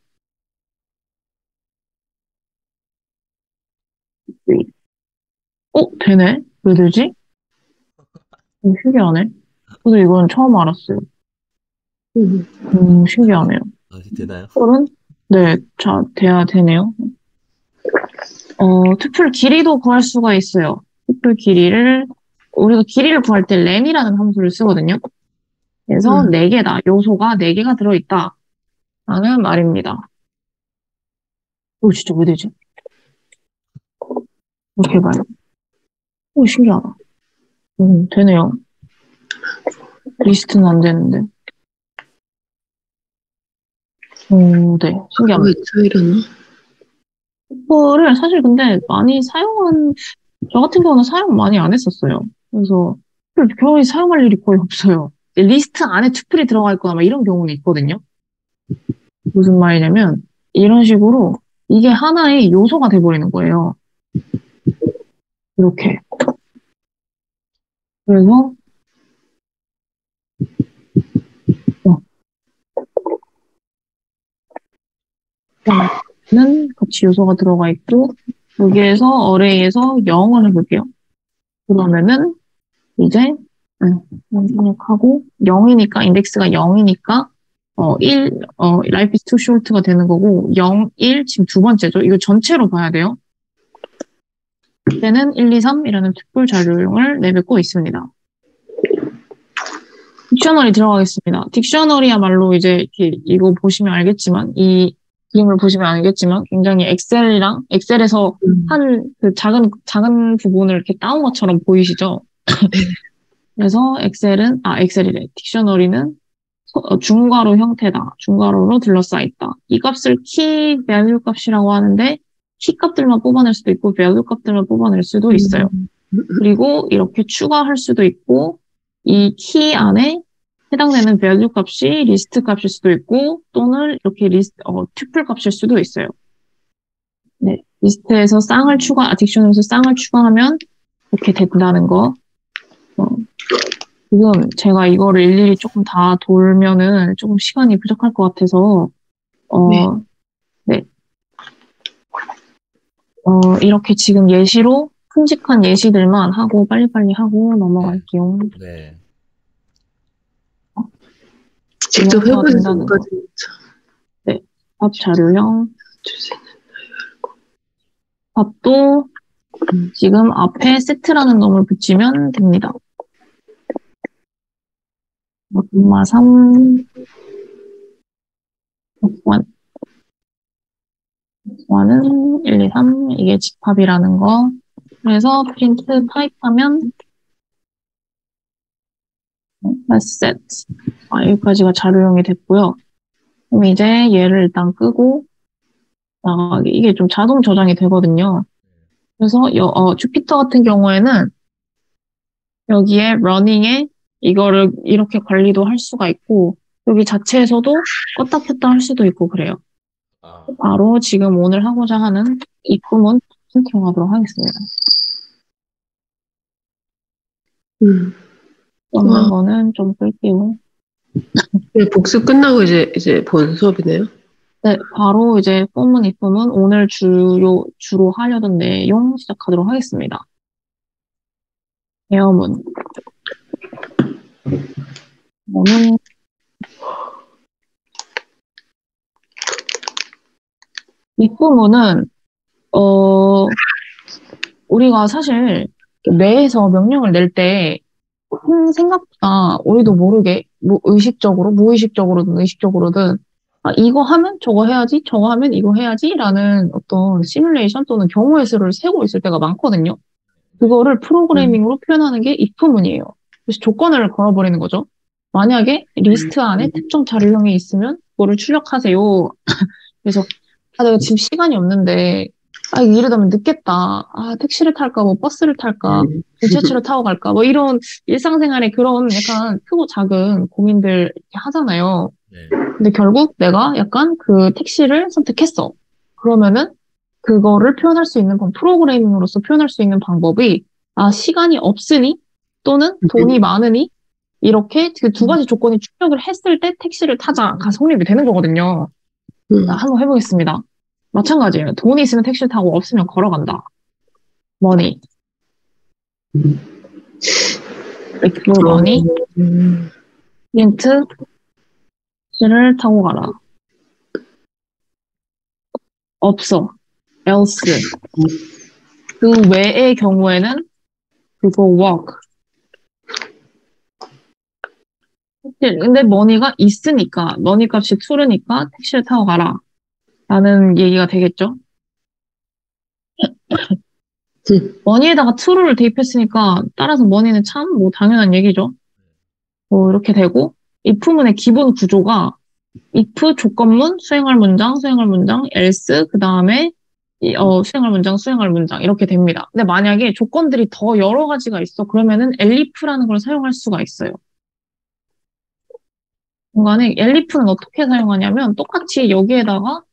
되네? 왜 되지? 신기하네. 저도 이건 처음 알았어요. 신기하네요. 되나요? 네, 되네요. 투플 길이도 구할 수가 있어요. 투플 길이를, 우리가 길이를 구할 때 렌이라는 함수를 쓰거든요. 그래서 4개다. 요소가 4개가 들어있다. 라는 말입니다. 오, 진짜 왜 되지? 이렇게 봐요. 오, 신기하다. 되네요. 리스트는 안 되는데. 네, 신기합니다. 왜 이러나? 이거를 사실 근데 많이 저 같은 경우는 사용 많이 안 했었어요. 그래서 거의 사용할 일이 거의 없어요. 리스트 안에 투플이 들어가 있거나 막 이런 경우는 있거든요. 무슨 말이냐면, 이런 식으로 이게 하나의 요소가 돼버리는 거예요. 이렇게. 그래서, 어, 는 같이 요소가 들어가 있고, 여기에서 어레이에서 0을 해볼게요. 그러면은, 이제, 생략하고, 0이니까, 인덱스가 0이니까, life is too short가 되는 거고, 0, 1, 지금 두 번째죠. 이거 전체로 봐야 돼요. 그때는 1, 2, 3이라는 특별 자료용을 내뱉고 있습니다. 딕셔너리 들어가겠습니다. 딕셔너리야말로 이제 이거 보시면 알겠지만, 이 그림을 보시면 알겠지만, 굉장히 엑셀에서 한 그 작은 부분을 이렇게 따온 것처럼 보이시죠? 그래서 엑셀이래. 딕셔너리는 중괄호 형태다. 중괄호로 둘러싸있다. 이 값을 키 밸류 값이라고 하는데, 키 값들만 뽑아낼 수도 있고, 밸류 값들만 뽑아낼 수도 있어요. 그리고 이렇게 추가할 수도 있고, 이 키 안에 해당되는 밸류 값이 리스트 값일 수도 있고, 또는 이렇게 튜플 값일 수도 있어요. 네. 리스트에서 딕셔너리에서 쌍을 추가하면 이렇게 된다는 거. 지금 제가 이거를 일일이 조금 다 돌면은 조금 시간이 부족할 것 같아서, 네. 이렇게 지금 예시로 큼직한 예시들만 하고 빨리빨리 하고 넘어갈게요. 네. 직접 해보는 된다는 거. 것까지. 네. 밥 자료형. 밥도 지금 앞에 세트라는 놈을 붙이면 됩니다. 엄마 3, 1은 1, 2, 3, 이게 집합이라는 거. 그래서 프린트 타입하면 set. 여기까지가 자료용이 됐고요. 그럼 이제 얘를 일단 끄고 나가기. 이게 좀 자동 저장이 되거든요. 그래서 주피터 같은 경우에는 여기에 러닝에 이거를 이렇게 관리도 할 수가 있고 여기 자체에서도 껐다 켰다 할 수도 있고 그래요. 바로 지금 오늘 하고자 하는 이 품은 선택하도록 하겠습니다. 없는 거는 좀 끌게요. 네, 복습 끝나고 이제 본 수업이네요. 네, 바로 이제 이 폼은 오늘 주로 하려던 내용 시작하도록 하겠습니다. 대어문. 이 부분은 우리가 사실 뇌에서 명령을 낼 때 생각보다 우리도 모르게 의식적으로, 무의식적으로든 의식적으로든 이거 하면 저거 해야지, 저거 하면 이거 해야지라는 어떤 시뮬레이션 또는 경우의 수를 세고 있을 때가 많거든요. 그거를 프로그래밍으로 표현하는 게 if문이에요. 그래서 조건을 걸어버리는 거죠. 만약에 리스트 안에 특정 자료형이 있으면 그거를 출력하세요. 그래서 내가 지금 시간이 없는데 이러다면 늦겠다. 택시를 탈까, 뭐 버스를 탈까, 지하철을 타고 갈까, 뭐 이런 일상생활에 그런 약간 크고 작은 고민들 이렇게 하잖아요. 근데 결국 내가 약간 그 택시를 선택했어. 그러면은 그거를 표현할 수 있는 건 프로그래밍으로서 표현할 수 있는 방법이 시간이 없으니 또는 돈이 많으니 이렇게 그 두 가지 조건이 충족을 했을 때 택시를 타자가 성립이 되는 거거든요. 한번 해보겠습니다. 마찬가지예요. 돈이 있으면 택시를 타고 없으면 걸어간다. money. for money. 힌트. 택시를 타고 가라. 없어. else. 그 외의 경우에는 그거 walk. 근데 머니가 있으니까, 머니 값이 true니까 택시를 타고 가라. 라는 얘기가 되겠죠? 머니에다가 true를 대입했으니까, 따라서 머니는 참, 뭐, 당연한 얘기죠. 뭐, 이렇게 되고, if문의 기본 구조가, if 조건문, 수행할 문장, 수행할 문장, else, 그 다음에, 수행할 문장, 수행할 문장, 이렇게 됩니다. 근데 만약에 조건들이 더 여러 가지가 있어. 그러면은 elif라는 걸 사용할 수가 있어요. 중간에 elif는 어떻게 사용하냐면, 똑같이 여기에다가,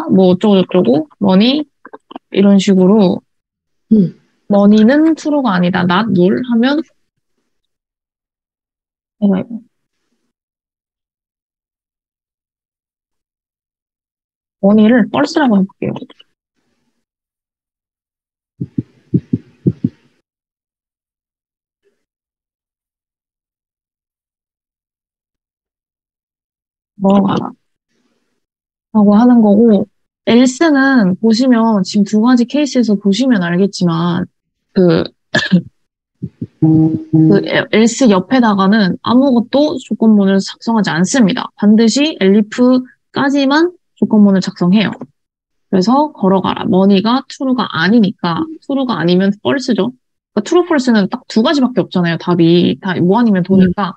뭐, 어쩌고저쩌고, money, 이런 식으로, 음. money는 true가 아니다. not null 하면, 이거, money를 false라고 해볼게요. 넘어가라. 라고 하는 거고, else는 보시면, 지금 두 가지 케이스에서 보시면 알겠지만, 그, else 옆에다가는 아무것도 조건문을 작성하지 않습니다. 반드시 elif까지만 조건문을 작성해요. 그래서 걸어가라. money가 true가 아니니까, true가 아니면 false죠. 그러니까 true, false는 딱 두 가지밖에 없잖아요. 답이 다 뭐 아니면 도니까.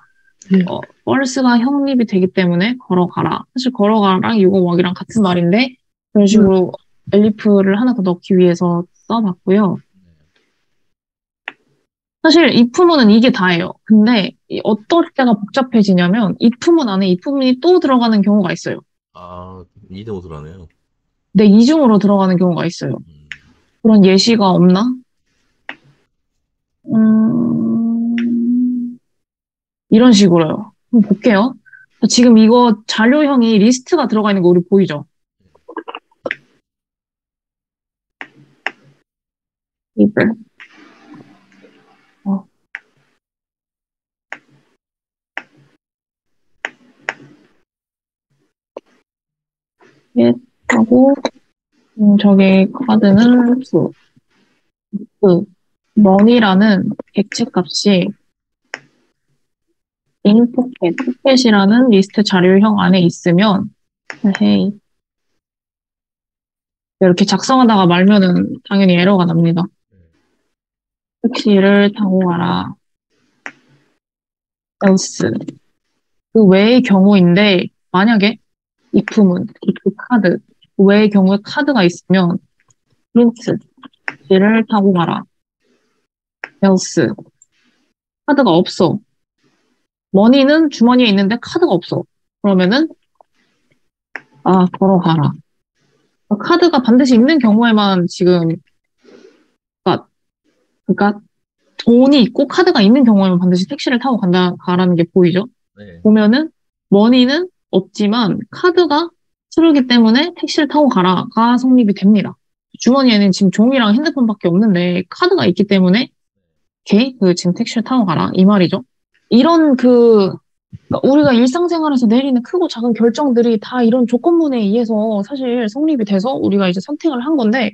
네. false가 성립이 되기 때문에 걸어가라. 사실 걸어가라랑 이거 wag이랑 같은 말인데 그런 식으로 elif를 하나 더 넣기 위해서 써봤고요. 사실 if문은 이게 다예요. 근데 어떨 때가 복잡해지냐면 if문 안에 if문이 또 들어가는 경우가 있어요. 아, 이대로 들어가네요. 네, 이중으로 들어가는 경우가 있어요. 그런 예시가 없나? 이런 식으로요. 한번 볼게요. 지금 이거 자료형이 리스트가 들어가 있는 거 우리 보이죠? 이글. 예, 하고, 저기 카드는 money라는 객체 값이 포켓이라는 리스트 자료형 안에 있으면, 헤이. 이렇게 작성하다가 말면은 당연히 에러가 납니다. 택시를 타고 가라. else. 그 외의 경우인데, 만약에 if문, if 카드, 그 외의 경우에 카드가 있으면, print, 택시를 타고 가라. else. 카드가 없어. 머니는 주머니에 있는데 카드가 없어. 그러면은, 걸어가라. 카드가 반드시 있는 경우에만 지금, 그러니까, 그러니까 돈이 있고 카드가 있는 경우에만 반드시 택시를 타고 가라는 게 보이죠? 네. 보면은, 머니는 없지만 카드가 쓰르기 때문에 택시를 타고 가라가 성립이 됩니다. 주머니에는 지금 종이랑 핸드폰밖에 없는데 카드가 있기 때문에 지금 택시를 타고 가라 이 말이죠. 이런 그러니까 우리가 일상생활에서 내리는 크고 작은 결정들이 다 이런 조건문에 의해서 사실 성립이 돼서 우리가 이제 선택을 한 건데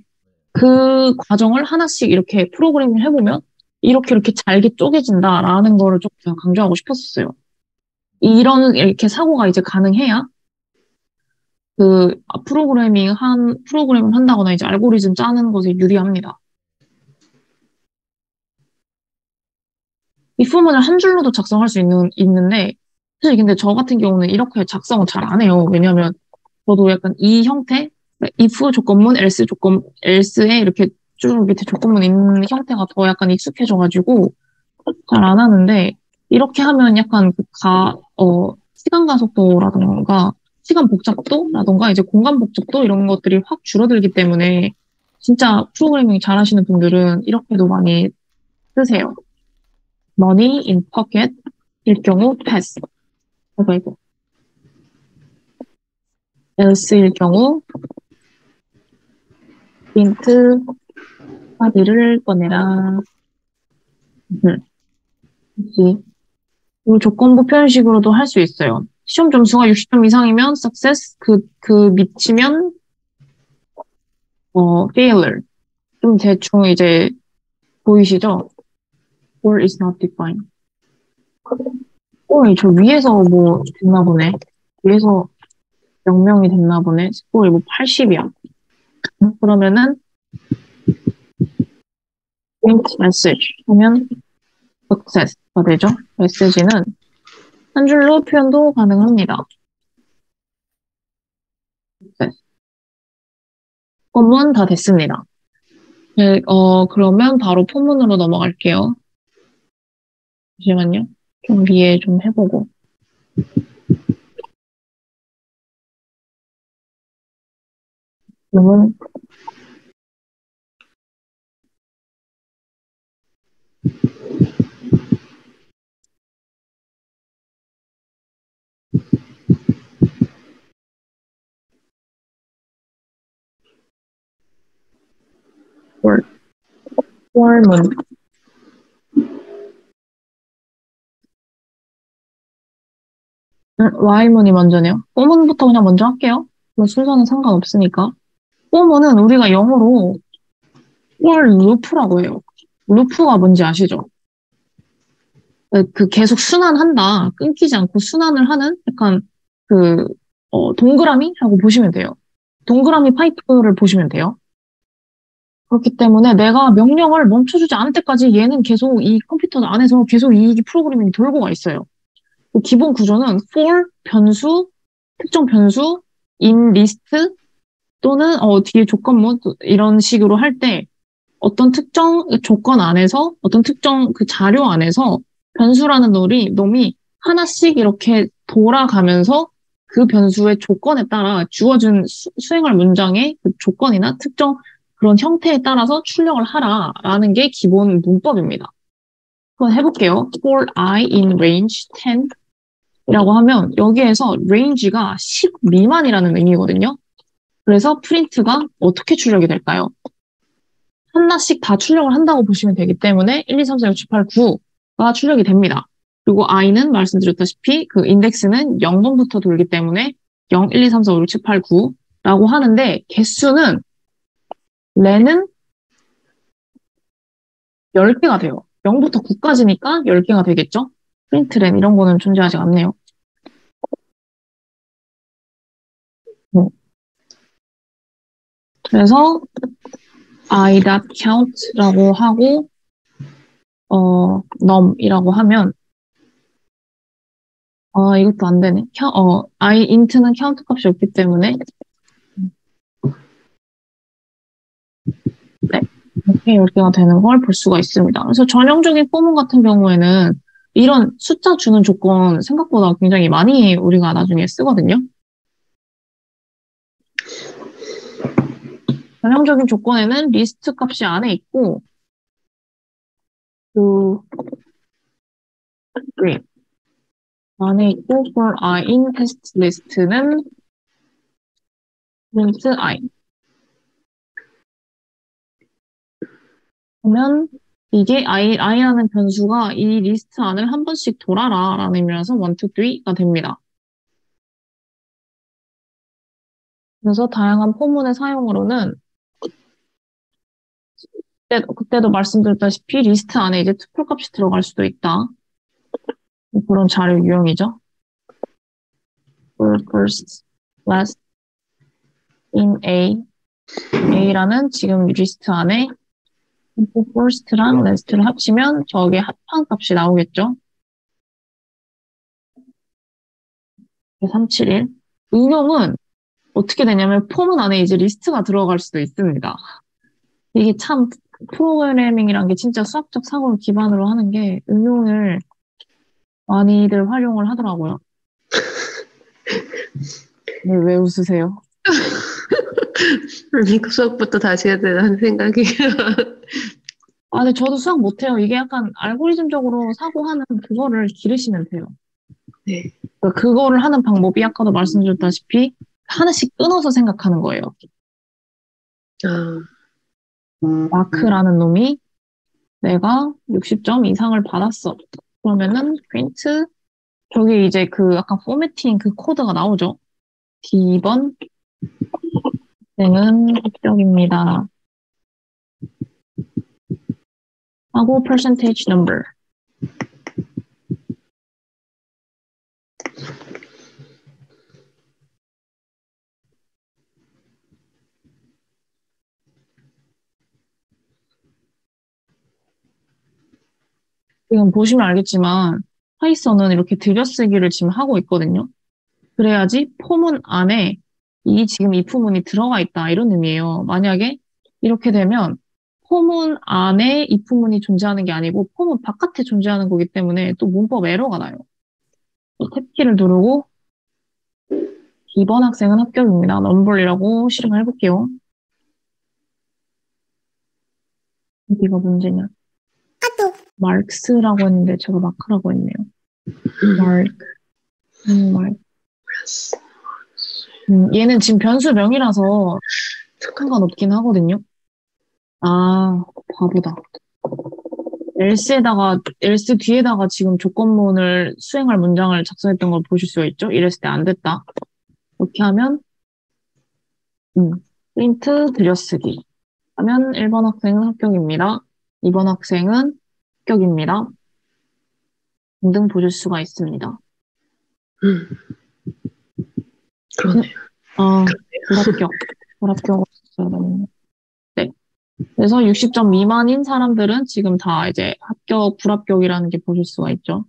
그 과정을 하나씩 이렇게 프로그래밍을 해보면 이렇게 잘게 쪼개진다라는 거를 좀 강조하고 싶었어요. 이렇게 사고가 이제 가능해야 프로그래밍을 한다거나 이제 알고리즘 짜는 것에 유리합니다. 이 부분을 한 줄로도 작성할 수 있는데, 사실 근데 저 같은 경우는 이렇게 작성을 잘 안 해요. 왜냐면 저도 약간 이 형태, if 조건문, else에 이렇게 쭉 밑에 조건문 있는 형태가 더 약간 익숙해져가지고 잘 안 하는데, 이렇게 하면 약간 시간 가속도라던가, 시간 복잡도라던가, 이제 공간 복잡도 이런 것들이 확 줄어들기 때문에, 진짜 프로그래밍 잘하시는 분들은 이렇게도 많이 쓰세요. money in pocket 일 경우 pass. 이거. else일 경우 print 카드를 꺼내라. 이 조건부 표현식으로도 할 수 있어요. 시험 점수가 60점 이상이면 success, 미치면, failure. 좀 대충 이제 보이시죠? Or is not defined. 저 위에서 뭐 됐나 보네. 위에서 명명이 됐나 보네. 스코어이 뭐 80이야. 그러면은 print message 하면 success가 되죠. 메시지는 한 줄로 표현도 가능합니다. success. 본문 다 됐습니다. 네, 그러면 바로 본문으로 넘어갈게요. 잠시만요. 좀 이해 좀 해보고. 그러면 월문. Y문이 먼저네요. 포문부터 그냥 먼저 할게요. 뭐 순서는 상관없으니까. 포문은 우리가 영어로 for loop라고 해요. 루프가 뭔지 아시죠? 그 계속 순환한다. 끊기지 않고 순환을 하는 약간 그 동그라미라고 보시면 돼요. 동그라미 파이프를 보시면 돼요. 그렇기 때문에 내가 명령을 멈춰주지 않을 때까지 얘는 계속 이 컴퓨터 안에서 계속 이 프로그래밍이 돌고 가 있어요. 그 기본 구조는 for 변수, 특정 변수, in list 또는 뒤에 조건문 이런 식으로 할 때 어떤 특정 조건 안에서 어떤 특정 그 자료 안에서 변수라는 놈이 하나씩 이렇게 돌아가면서 그 변수의 조건에 따라 주어진 수행할 문장의 그 조건이나 특정 그런 형태에 따라서 출력을 하라라는 게 기본 문법입니다. 한번 해볼게요. For I in range 10 이라고 하면 여기에서 range가 10 미만이라는 의미거든요. 그래서 프린트가 어떻게 출력이 될까요? 하나씩 다 출력을 한다고 보시면 되기 때문에 1, 2, 3, 4, 5, 7, 8, 9가 출력이 됩니다. 그리고 i는 말씀드렸다시피 그 인덱스는 0번부터 돌기 때문에 0, 1, 2, 3, 4, 5, 6, 7, 8, 9라고 하는데 개수는 렌은 10개가 돼요. 0부터 9까지니까 10개가 되겠죠? 프린트 렌 이런 거는 존재하지 않네요. 그래서 i.count라고 하고 num이라고 하면 이것도 안 되네. iint는 count 값이 없기 때문에 네, 이렇게 10개가 되는 걸 볼 수가 있습니다. 그래서 전형적인 포문 같은 경우에는 이런 숫자 주는 조건 생각보다 굉장히 많이 우리가 나중에 쓰거든요. 전형적인 조건에는 리스트 값이 안에 있고 그 안에 있고 for I in test list는 print I 그러면 이게 i라는 변수가 이 리스트 안을 한 번씩 돌아라 라는 의미라서 1, 2, 3가 됩니다. 그래서 다양한 포문의 사용으로는 그때도 말씀드렸다시피 리스트 안에 이제 투표 값이 들어갈 수도 있다. 그런 자료 유형이죠. first, last, in A라는 지금 리스트 안에 first랑 last를 합치면 저게 합한 값이 나오겠죠. 371. 응용은 어떻게 되냐면 포문 안에 이제 리스트가 들어갈 수도 있습니다. 이게 참 프로그래밍이란 게 진짜 수학적 사고를 기반으로 하는 게 응용을 많이들 활용을 하더라고요. 네, 왜 웃으세요? 그러니까 수학부터 다시 해야 되는 생각이. 근데 저도 수학 못해요. 이게 약간 알고리즘적으로 사고하는 그거를 기르시면 돼요. 네. 그거를 하는 방법이 아까도 말씀드렸다시피 하나씩 끊어서 생각하는 거예요. 마크라는 놈이 내가 60점 이상을 받았어. 그러면은 프린트 저기 이제 그 아까 포매팅 그 코드가 나오죠. D번 학생은 합격입니다. 하고 percentage number 지금 보시면 알겠지만 파이썬은 이렇게 들여쓰기를 지금 하고 있거든요. 그래야지 포문 안에 지금 이 부분이 들어가 있다 이런 의미예요. 만약에 이렇게 되면 포문 안에 이 부분이 존재하는 게 아니고 포문 바깥에 존재하는 거기 때문에 또 문법 에러가 나요. 탭키를 누르고 2번 학생은 합격입니다. 넘블이라고 실행을 해볼게요. 어디가 문제냐? 마르크스라고 했는데 제가 마크라고 했네요. 마르크. 얘는 지금 변수명이라서 상관없긴 하거든요. 아, 바보다. else 뒤에다가 지금 조건문을 수행할 문장을 작성했던 걸 보실 수가 있죠? 이랬을 때 안 됐다. 이렇게 하면, 프린트 들여쓰기. 하면 1번 학생은 합격입니다. 2번 학생은 합격입니다. 등등 보실 수가 있습니다. 그러네요. 불합격을 했어야 되는데. 네. 그래서 60점 미만인 사람들은 지금 다 이제 불합격이라는 게 보실 수가 있죠.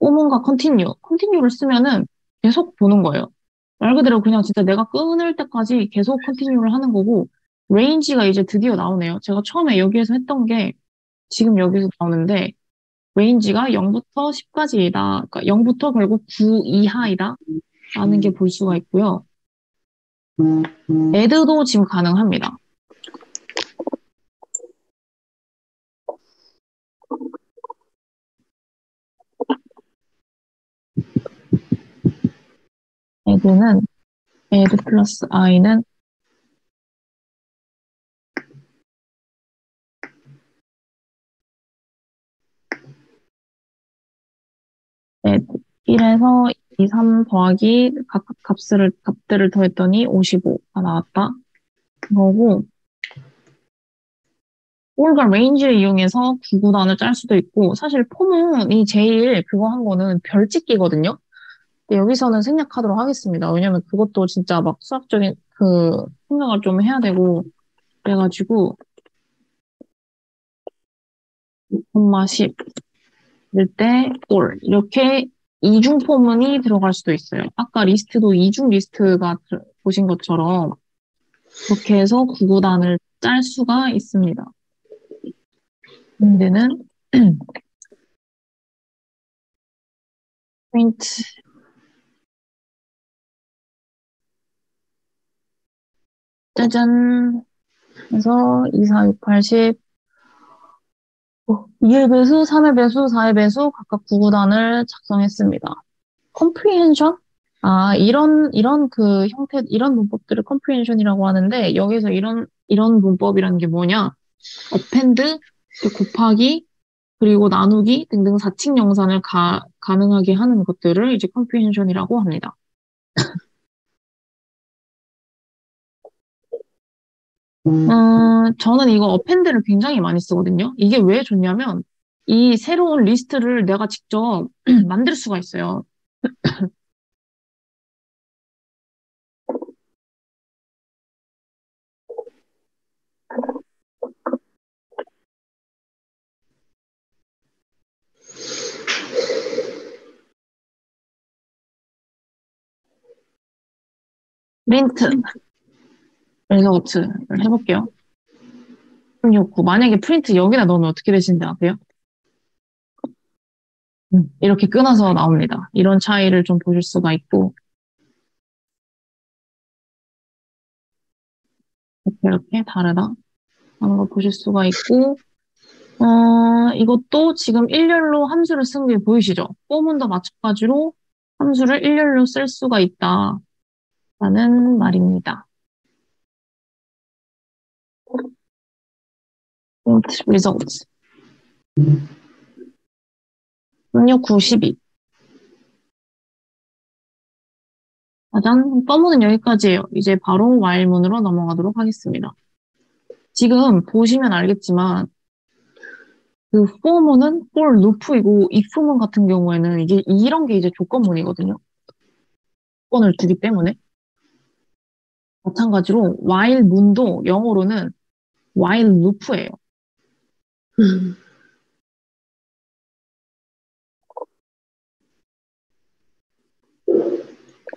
오문과 컨티뉴를 쓰면은 계속 보는 거예요. 말 그대로 그냥 진짜 내가 끊을 때까지 계속 컨티뉴를 하는 거고, 레인지가 이제 드디어 나오네요. 제가 처음에 여기에서 했던 게 지금 여기서 나오는데, 레인지가 0부터 10까지이다. 그러니까 0부터 결국 9 이하이다. 라는 게 볼 수가 있고요. add도 지금 가능합니다. add 플러스 i는 add 1에서 2, 3 더하기 각각 값들을 더했더니 55가 나왔다. 그거고, 올과 레인지를 이용해서 구구단을 짤 수도 있고, 사실 폼이 제일 그거 한 거는 별짓기거든요. 근데 여기서는 생략하도록 하겠습니다. 왜냐면 그것도 진짜 막 수학적인 생각을 좀 해야 되고, 그래가지고, 2,10 일 때, 올. 이렇게 이중 포문이 들어갈 수도 있어요. 아까 리스트도 이중 리스트가 보신 것처럼, 그렇게 해서 구구단을 짤 수가 있습니다. 문제는, 포인트. 짜잔. 그래서 2, 4, 6, 8, 10. 2의 배수, 3의 배수, 4의 배수 각각 구구단을 작성했습니다. comprehension? 이런 그 형태, 이런 문법들을 comprehension이라고 하는데, 여기서 이런 문법이라는 게 뭐냐? append, 곱하기, 그리고 나누기 등등 사칙 영산을 가능하게 하는 것들을 이제 comprehension이라고 합니다. 저는 이거 append를 굉장히 많이 쓰거든요. 이게 왜 좋냐면, 이 새로운 리스트를 내가 직접 만들 수가 있어요. 프린트, 리조트를 해볼게요. 369. 만약에 프린트 여기다 넣으면 어떻게 되시는지 아세요? 이렇게 끊어서 나옵니다. 이런 차이를 좀 보실 수가 있고, 이렇게 다르다 하는 걸 보실 수가 있고, 이것도 지금 일렬로 함수를 쓴 게 보이시죠? 포문도 마찬가지로 함수를 일렬로 쓸 수가 있다라는 말입니다. print results. 692. 짜잔, 떠문은 여기까지예요. 이제 바로 while문으로 넘어가도록 하겠습니다. 지금 보시면 알겠지만 그 for문은 for loop이고 if문 같은 경우에는 이게 이런 게 이제 조건문이거든요. 조건을 두기 때문에 마찬가지로 while문도 영어로는 while loop예요.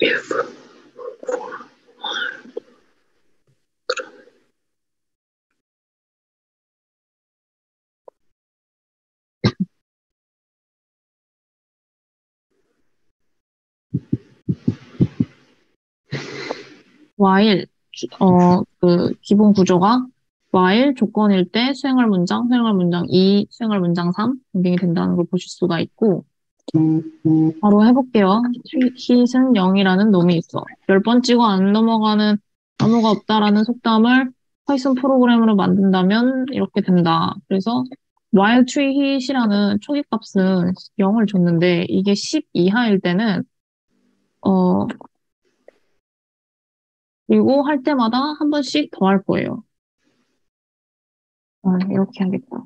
if while, 그 기본 구조가 while 조건일 때 수행할 문장, 수행할 문장 2, 수행할 문장 3 변경이 된다는 걸 보실 수가 있고, 바로 해볼게요. hit은 0이라는 놈이 있어. 10번 찍어 안 넘어가는 나무가 없다라는 속담을 파이썬 프로그램으로 만든다면 이렇게 된다. 그래서 while tree hit이라는 초기 값은 0을 줬는데 이게 10 이하일 때는 그리고 할 때마다 한 번씩 더 할 거예요. 이렇게 하겠다.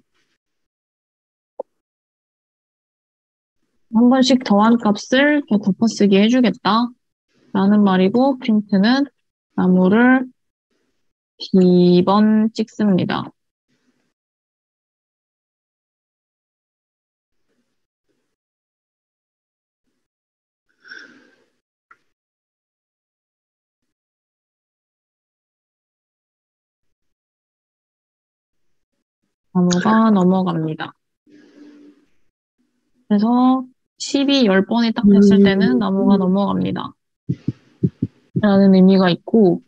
한 번씩 더한 값을 더 덮어쓰기 해주겠다. 라는 말이고, 프린트는 나무를 B번 찍습니다. 나무가 넘어갑니다. 그래서 10이 10번이 딱 됐을 때는 나무가 넘어갑니다. 라는 의미가 있고,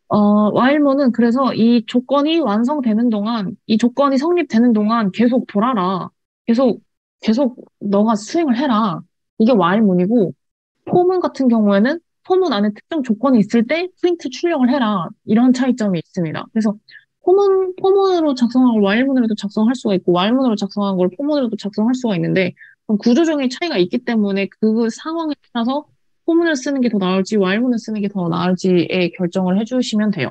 while모는 그래서 이 조건이 완성되는 동안, 이 조건이 성립되는 동안 계속 돌아라. 계속 너가 수행을 해라. 이게 while문이고, 포문 같은 경우에는 포문 안에 특정 조건이 있을 때 프린트 출력을 해라. 이런 차이점이 있습니다. 그래서 포문으로 작성한 걸 while문으로도 작성할 수가 있고, while문으로 작성한 걸 포문으로도 작성할 수가 있는데, 구조적인 차이가 있기 때문에 그 상황에 따라서 포문을 쓰는 게 더 나을지, while문을 쓰는 게 더 나을지에 결정을 해주시면 돼요.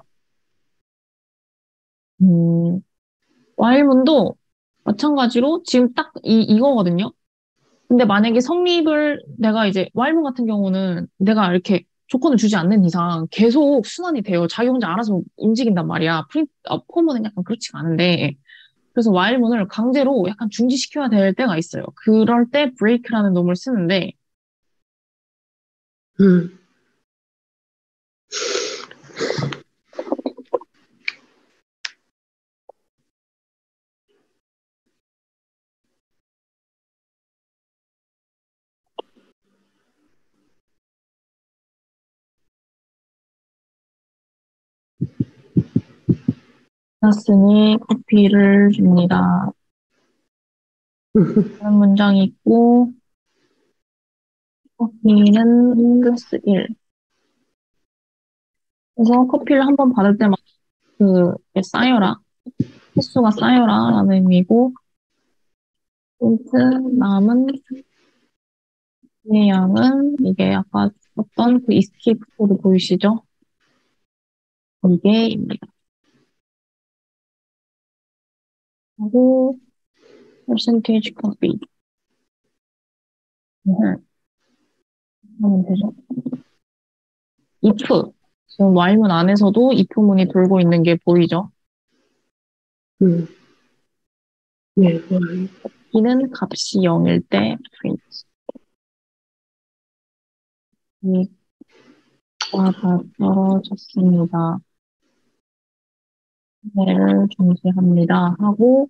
while문도 마찬가지로 지금 딱 이거거든요. 근데 만약에 성립을 내가 이제 while문 같은 경우는 내가 이렇게 조건을 주지 않는 이상 계속 순환이 돼요. 자기 혼자 알아서 움직인단 말이야. 포문은 약간 그렇지가 않은데. 그래서 while문을 강제로 약간 중지시켜야 될 때가 있어요. 그럴 때 break라는 놈을 쓰는데, 나스니 커피를 줍니다. 라는 문장이 있고, 커피는 플러스 1. 그래서 커피를 한 번 받을 때마다 쌓여라. 횟수가 쌓여라. 라는 의미고, 포인트, 남은 양은 이게 아까 썼던 그 escape 코드 보이시죠? 이게입니다. 하고, percentage copy. 하면 되죠. if. 지금 while문 안에서도 if문이 돌고 있는 게 보이죠? 네, 이는 값이 0일 때 print. 다 떨어졌습니다. 를 중지합니다. 하고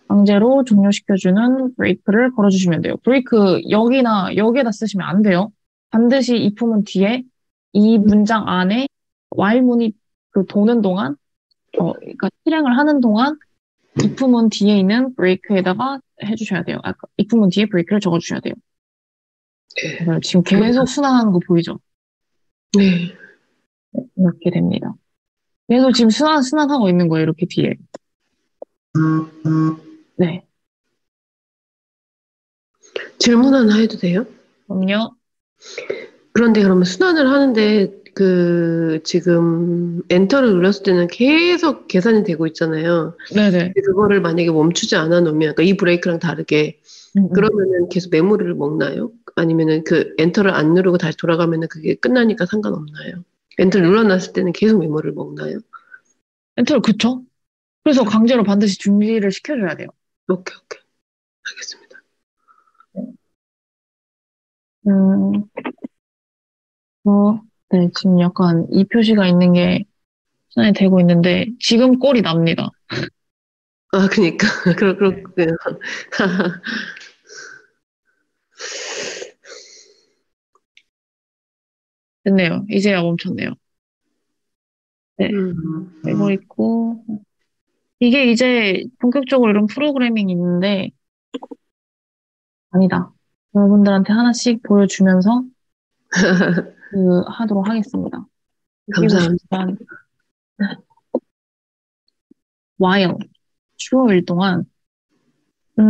강제로 종료시켜주는 브레이크를 걸어주시면 돼요. 브레이크 여기에다 쓰시면 안 돼요. 반드시 if문 뒤에 이 문장 안에 while문이 도는 동안 그러니까 실행을 하는 동안 if문 뒤에 있는 브레이크에다가 해주셔야 돼요. if문 뒤에 브레이크를 적어주셔야 돼요. 지금 계속 순환하는 거 보이죠? 네. 이렇게 됩니다. 계속 지금 순환하고 있는 거예요. 이렇게 뒤에. 네. 질문 하나 해도 돼요? 그럼요. 그런데 그러면 순환을 하는데 지금 엔터를 눌렀을 때는 계속 계산이 되고 있잖아요. 네네. 그거를 만약에 멈추지 않아 놓으면, 그러니까 이 브레이크랑 다르게, 그러면은 계속 메모리를 먹나요? 아니면은 엔터를 안 누르고 다시 돌아가면은 그게 끝나니까 상관없나요? 엔터를 눌러놨을 때는 계속 메모리를 먹나요? 엔터를 그쵸? 그래서 강제로 반드시 중지를 시켜줘야 돼요. 오케이. 알겠습니다. 네, 지금 약간 이 표시가 있는 게 손에 대고 있는데, 지금 꼴이 납니다. 아, 그니까. 네. 그렇군요. 됐네요. 이제야 멈췄네요. 네, 음, 되고 있고. 이게 이제 본격적으로 이런 프로그래밍이 있는데, 아니다. 여러분들한테 하나씩 보여주면서 하도록 하겠습니다. 보시고 감사합니다. 싶지만, while, true일 동안,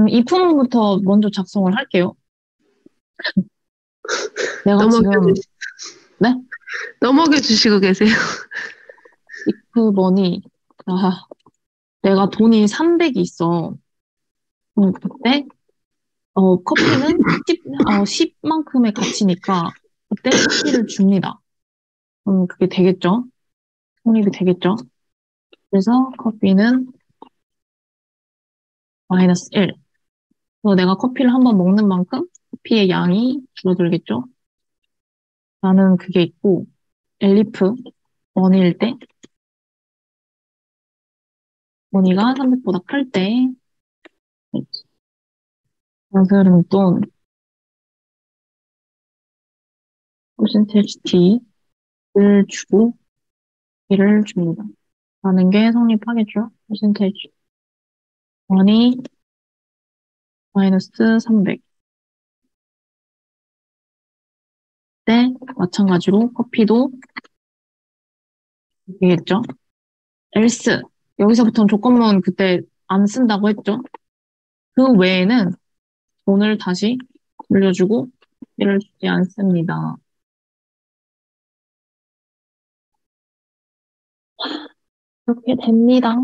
이 품부터 먼저 작성을 할게요. 내가 넘어겨 지금, 주시, 네? 넘어겨 주시고 계세요. if money, 아, 내가 돈이 300이 있어. 그때, 커피는 10만큼의 가치니까, 그때 커피를 줍니다. 그게 되겠죠? 성립이 되겠죠? 그래서 커피는 마이너스 1. 그래서 내가 커피를 한번 먹는 만큼 커피의 양이 줄어들겠죠? 나는 그게 있고, 엘리프, 원일 때, 원이가 300보다 클 때, 것은 돈, 퍼센테이지 T를 주고, T를 줍니다. 라는 게 성립하겠죠? 퍼센테이지. 원이 마이너스 300. 때, 마찬가지로 커피도 되겠죠? else. 여기서부터는 조건문 그때 안 쓴다고 했죠? 그 외에는 돈을 다시 돌려주고, T를 주지 않습니다. 그렇게 됩니다.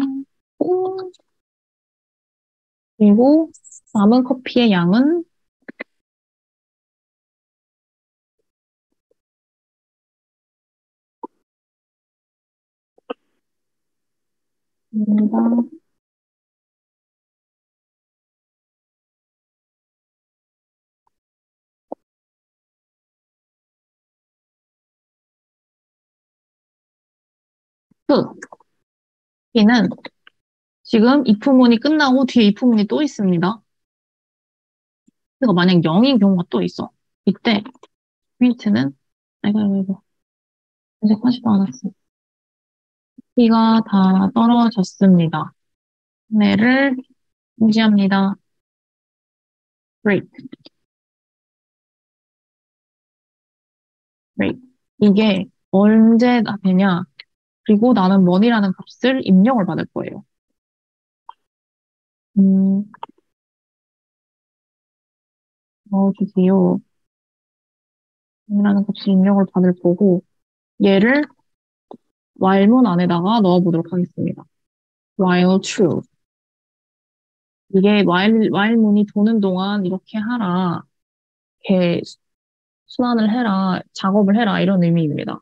오. 그리고 남은 커피의 양은 입니다. T는 지금 if문이 끝나고 뒤에 if문이 또 있습니다. 그러니까 만약 0인 경우가 또 있어. 이때 포인트는 아이고 검색하지도 않았어. T가 다 떨어졌습니다. 판매를 중지합니다. break, break. 이게 언제 다 되냐? 그리고 나는 money라는 값을 입력을 받을 거예요. 음, 넣어주세요. money라는 값을 입력을 받을 거고 얘를 while문 안에다가 넣어보도록 하겠습니다. while true. 이게 while문이 도는 동안 이렇게 하라. 이렇게 순환을 해라. 작업을 해라. 이런 의미입니다.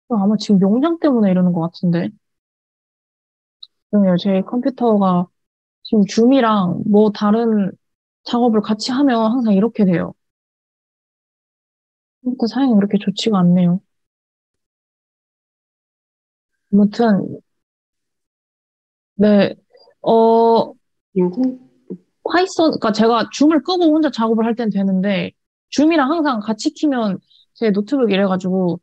아마 지금 용량 때문에 이러는 것 같은데. 죄송해요. 제 컴퓨터가 지금 줌이랑 뭐 다른 작업을 같이 하면 항상 이렇게 돼요. 컴퓨터 사양이 그렇게 좋지가 않네요. 아무튼, 네, 어, 그리고 파이썬, 그러니까 제가 줌을 끄고 혼자 작업을 할 땐 되는데, 줌이랑 항상 같이 키면 제 노트북 이래가지고,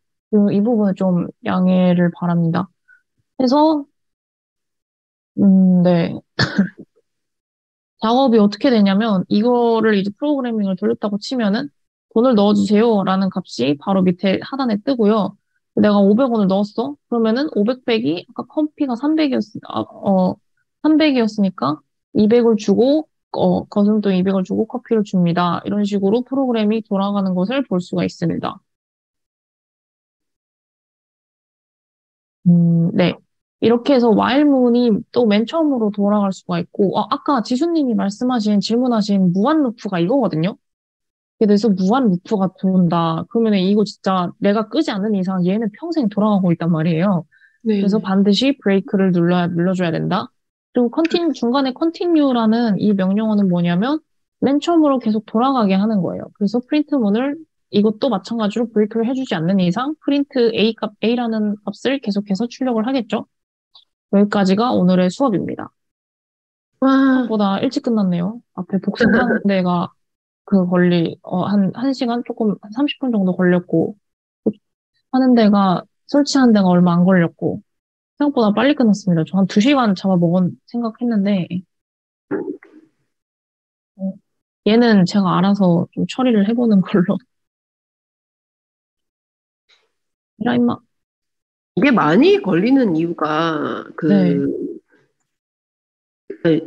이 부분을 좀 양해를 바랍니다. 그래서, 네. 작업이 어떻게 되냐면, 이거를 이제 프로그래밍을 돌렸다고 치면은, 돈을 넣어주세요. 라는 값이 바로 밑에 하단에 뜨고요. 내가 500원을 넣었어? 그러면은 500 빼기, 아까 커피가 300이었으니까 200을 주고, 거스름돈 200을 주고 커피를 줍니다. 이런 식으로 프로그램이 돌아가는 것을 볼 수가 있습니다. 네. 이렇게 해서 while문이 또 맨 처음으로 돌아갈 수가 있고, 아까 지수님이 질문하신 무한 루프가 이거거든요. 그래서 무한 루프가 돈다. 그러면 이거 진짜 내가 끄지 않는 이상 얘는 평생 돌아가고 있단 말이에요. 그래서 네네. 반드시 브레이크를 눌러줘야 된다. 그리고 중간에 컨티뉴라는 이 명령어는 뭐냐면 맨 처음으로 계속 돌아가게 하는 거예요. 그래서 프린트문을 이것도 마찬가지로 브레이크를 해주지 않는 이상 프린트 A라는 값을 계속해서 출력을 하겠죠. 여기까지가 오늘의 수업입니다. 와, 생각보다 일찍 끝났네요. 앞에 복습하는 데가 한 시간 조금, 한 30분 정도 걸렸고, 하는 데가, 설치하는 데가 얼마 안 걸렸고, 생각보다 빨리 끝났습니다. 저 한 2시간 잡아먹은 생각했는데, 어, 얘는 제가 알아서 좀 처리를 해보는 걸로. 야, 임마. 이게 많이 걸리는 이유가 네.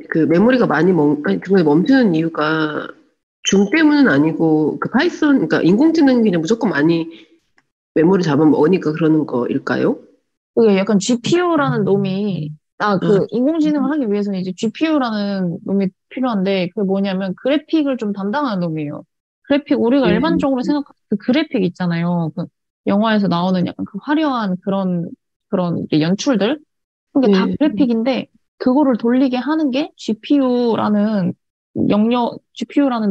그 메모리가 중간에 멈추는 이유가 중 때문은 아니고 그 파이썬, 그러니까 인공지능이 그냥 무조건 많이 메모리 잡아먹으니까 그러는 거일까요? 그게 약간 GPU라는 놈이, 아, 인공지능을 하기 위해서는 이제 GPU라는 놈이 필요한데, 그게 뭐냐면 그래픽을 좀 담당하는 놈이에요. 우리가 네. 일반적으로 생각하는 그 그래픽 있잖아요. 그 영화에서 나오는 약간 그 화려한 그런 이제 연출들? 그게 다 네. 그래픽인데, 그거를 돌리게 하는 게 GPU라는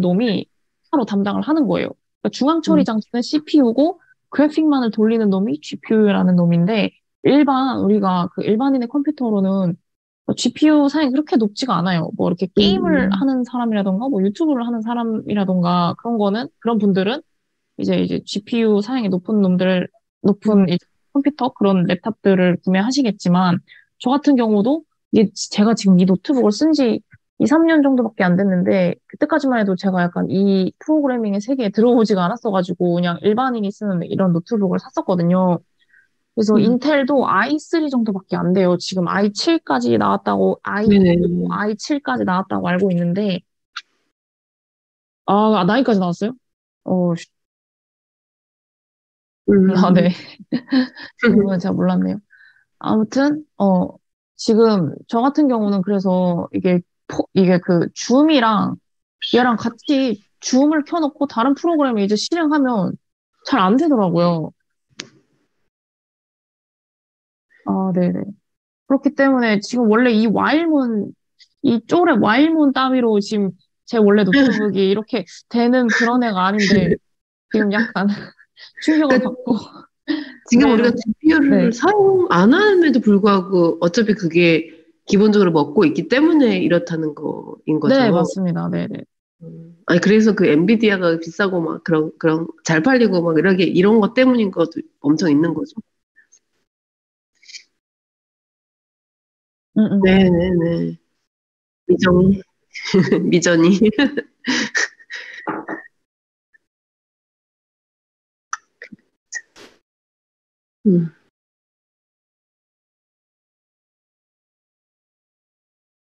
놈이 따로 담당을 하는 거예요. 그러니까 중앙 처리 음, 장치는 CPU고, 그래픽만을 돌리는 놈이 GPU라는 놈인데, 우리가 그 일반인의 컴퓨터로는 GPU 사양이 그렇게 높지가 않아요. 뭐 이렇게 게임을 음, 하는 사람이라던가, 뭐 유튜브를 하는 사람이라던가, 그런 분들은 이제 GPU 사양이 높은 이제 컴퓨터, 그런 랩탑들을 구매하시겠지만, 저 같은 경우도 제가 지금 이 노트북을 쓴 지 2, 3년 정도밖에 안 됐는데, 그때까지만 해도 제가 약간 이 프로그래밍의 세계에 들어오지가 않았어가지고, 그냥 일반인이 쓰는 이런 노트북을 샀었거든요. 그래서 음. 인텔도 i3 정도밖에 안 돼요. 지금 i7까지 나왔다고, 네네. i7까지 나왔다고 알고 있는데, 나이까지 나왔어요? 어, 음, 네. 이건 제가 몰랐네요. 아무튼, 지금 저 같은 경우는 그래서 이게 그 줌이랑 얘랑 같이 줌을 켜놓고 다른 프로그램을 이제 실행하면 잘 안 되더라고요. 네네. 그렇기 때문에 지금 원래 이 쪼레 와일문 따위로 지금 제 원래 노트북이 이렇게 되는 그런 애가 아닌데 지금 약간 충격을 그러니까 받고 지금 우리가 그대로, GPU를 네. 사용 안 함에도 불구하고 어차피 그게 기본적으로 먹고 있기 때문에 이렇다는 거인 네, 거죠. 맞습니다. 네네. 아니, 그래서 그 엔비디아가 비싸고 막 그런 잘 팔리고 막 이런 것 때문인 것도 엄청 있는 거죠. 응, 응. 네네네. 미정, 미전이. 음,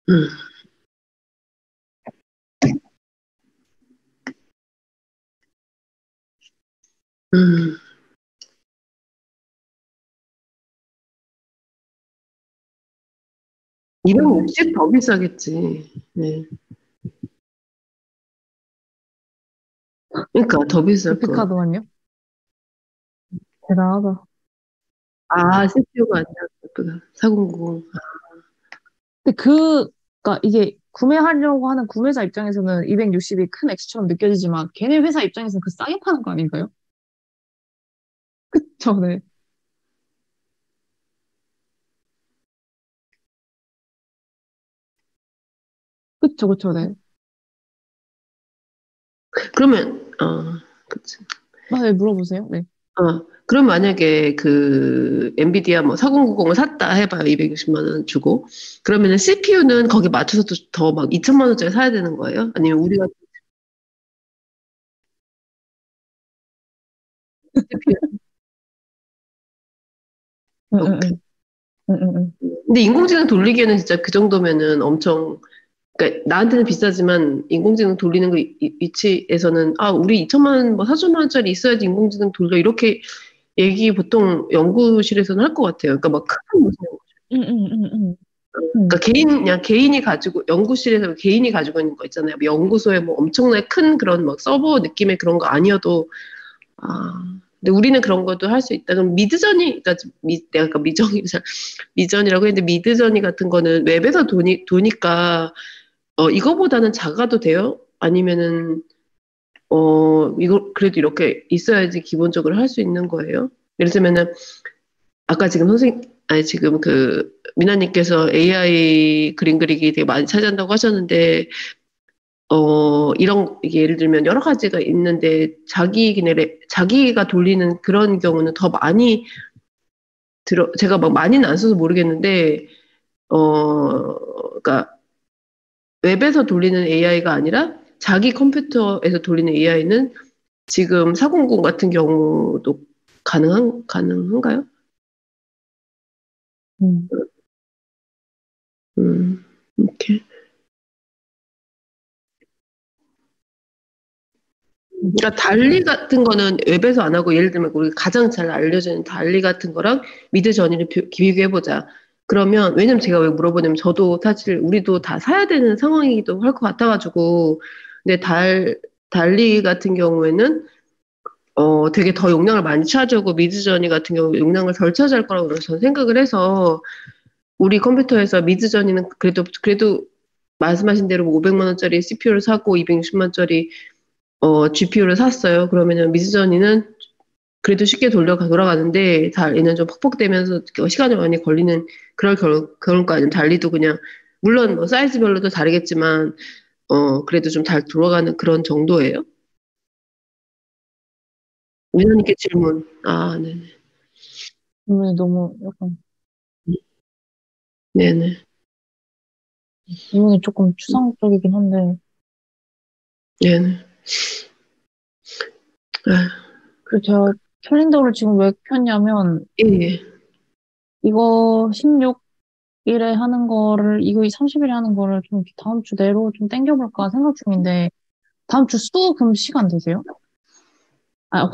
음, 음. 260 더 비싸겠지. 네. 그러니까 더 비쌀 거. 그래픽카드만요? 대단하다. CPU가 아니라 그거구나. 4090. 근데 그니까 이게 구매하려고 하는 구매자 입장에서는 260이 큰 액수처럼 느껴지지만 걔네 회사 입장에서는 그 싸게 파는 거 아닌가요? 그쵸, 네. 그쵸, 그쵸, 네. 그러면, 그치. 네, 물어보세요. 네. 그럼 만약에 그 엔비디아 뭐 4090을 샀다 해봐요. 260만 원 주고. 그러면은 CPU는 거기 맞춰서 더 막 2천만 원짜리 사야 되는 거예요? 아니면 우리가 CPU. 응, 응, 오케이. 응. 응, 응, 응. 근데 인공지능 돌리기에는 진짜 그 정도면은 엄청, 그러니까 나한테는 비싸지만 인공지능 돌리는 그 위치에서는 우리 2천만 원, 뭐 4천만 원짜리 있어야지 인공지능 돌려 이렇게 얘기 보통 연구실에서는 할 것 같아요. 그러니까 막 큰 무슨 응, 응, 응, 응. 그러니까 응. 그냥 개인이 가지고 연구실에서 개인이 가지고 있는 거 있잖아요. 뭐 연구소에 뭐 엄청나게 큰 그런 막 서버 느낌의 그런 거 아니어도 아 근데 우리는 그런 것도 할 수 있다. 그럼 미드저니, 그러니까 내가 아까 미전이라고 했는데 미드저니 같은 거는 웹에서 도니까 이거보다는 작아도 돼요? 아니면은 이거 그래도 이렇게 있어야지 기본적으로 할 수 있는 거예요? 예를 들면은 아까 지금 아니 지금 그 미나님께서 AI 그림 그리기 되게 많이 찾아낸다고 하셨는데 이런 예를 들면 여러 가지가 있는데 자기가 돌리는 그런 경우는 더 많이 제가 막 많이는 안 써서 모르겠는데 그러니까 웹에서 돌리는 AI가 아니라 자기 컴퓨터에서 돌리는 AI는 지금 400 같은 경우도 가능한가요? 음. 이렇게. 그러니까 달리 같은 거는 웹에서 안 하고 예를 들면 우리 가장 잘 알려지는 달리 같은 거랑 미드저니를 비교해보자. 그러면 왜냐면 제가 왜 물어보냐면 저도 사실 우리도 다 사야 되는 상황이기도 할 것 같아가지고 근데 달리 같은 경우에는 되게 더 용량을 많이 차지하고 미드저니 같은 경우 용량을 덜 차지할 거라고 저는 생각을 해서 우리 컴퓨터에서 미드저니는 그래도 말씀하신 대로 500만 원짜리 CPU를 사고 260만 원짜리 GPU를 샀어요. 그러면은 미드저니는 그래도 쉽게 돌아가는데 얘는 좀 퍽퍽대면서 시간이 많이 걸리는 그런 거 아니면 달리도 그냥 물론 뭐 사이즈별로도 다르겠지만 그래도 좀 잘 돌아가는 그런 정도예요. 민호님께 질문. 아, 네네. 너무 약간 네네. 질문이 조금 추상적이긴 한데 네네. 아, 제가 캘린더를 지금 왜 켰냐면 예, 예. 이거 16일에 하는 거를 이거 30일에 하는 거를 좀 다음 주 내로 좀 땡겨볼까 생각 중인데 다음 주 수, 금, 시간 되세요? 아,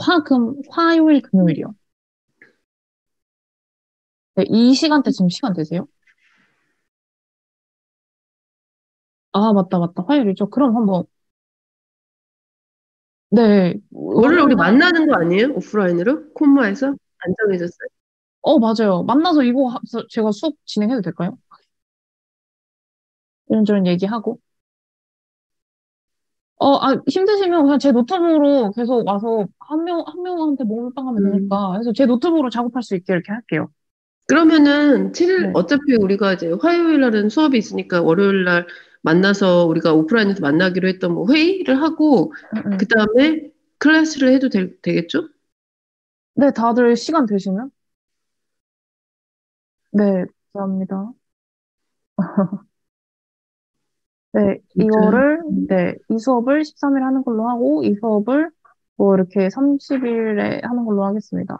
화요일, 금요일이요. 네, 이 시간대 지금 시간 되세요? 아, 맞다, 맞다. 화요일이죠. 그럼 한번, 네, 월요일 월요일 우리 날, 만나는 거 아니에요? 오프라인으로? 콤마에서? 안 정해졌어요? 맞아요. 만나서 이거 제가 수업 진행해도 될까요? 이런저런 얘기하고. 힘드시면 그냥 제 노트북으로 계속 와서 한 명한테 몰빵 하면 음. 되니까. 그래서 제 노트북으로 작업할 수 있게 이렇게 할게요. 그러면은 7일, 네. 어차피 우리가 이제 화요일 날은 수업이 있으니까 월요일 날 만나서 우리가 오프라인에서 만나기로 했던 뭐 회의를 하고, 응, 응. 그 다음에 클래스를 해도 되겠죠? 네, 다들 시간 되시면? 네, 감사합니다. 네, 진짜요? 이 수업을 13일에 하는 걸로 하고, 이 수업을 뭐 이렇게 30일에 하는 걸로 하겠습니다.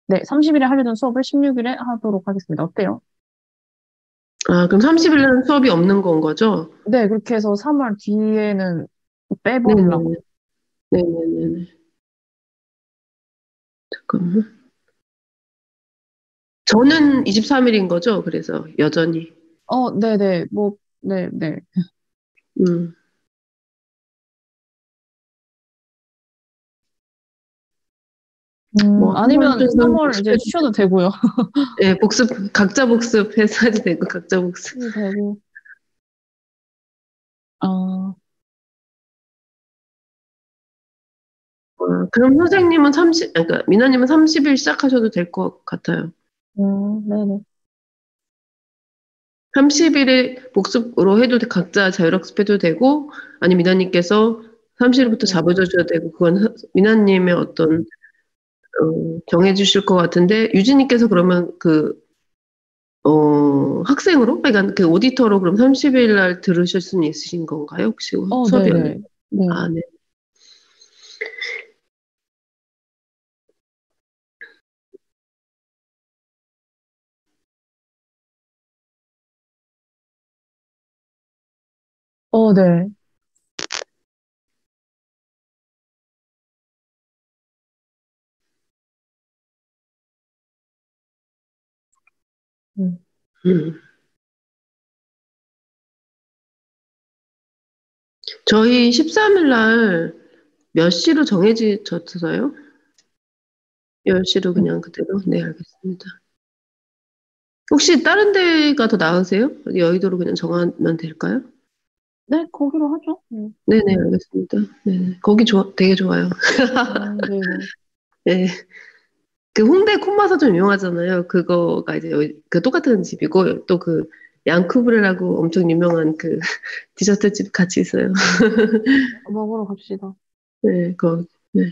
네, 30일에 하려던 수업을 16일에 하도록 하겠습니다. 어때요? 아, 그럼 30일에는 수업이 없는 건 거죠? 네, 그렇게 해서 3월 뒤에는 빼버리려고. 네네네. 네네네. 잠깐만. 저는 23일인 거죠? 그래서 여전히. 네네, 네네. 음. 뭐, 한 번 아니면 정도는 3월 이제 복습해도 쉬어도 되고요. 네, 각자 복습해서 해도 되고, 각자 복습. 쉬어도 되고. 아, 그럼 선생님은 그러니까 미나님은 30일 시작하셔도 될 것 같아요. 네네. 30일에 복습으로 해도 각자 자율학습해도 되고, 아니 미나님께서 30일부터 네. 잡아주셔도 되고, 그건 미나님의 어떤 정해주실 것 같은데, 유진님께서 그러면 학생으로? 그러니까 그 오디터로 그럼 30일 날 들으실 수는 있으신 건가요? 혹시 수업이 열려? 네네. 네. 아, 네. 네. 음. 음. 저희 13일 날 몇 시로 정해졌어요? 10시로 그냥 그대로? 네, 알겠습니다. 혹시 다른 데가 더 나으세요? 여의도로 그냥 정하면 될까요? 네, 거기로 하죠. 네네, 알겠습니다. 네, 거기 되게 좋아요. 네네. 네. 그 홍대 콤마사 좀 유명하잖아요. 그거가 이제 그 똑같은 집이고, 또 그 양쿠브레라고 엄청 유명한 그 디저트 집 같이 있어요. 먹으러 갑시다. 네, 네.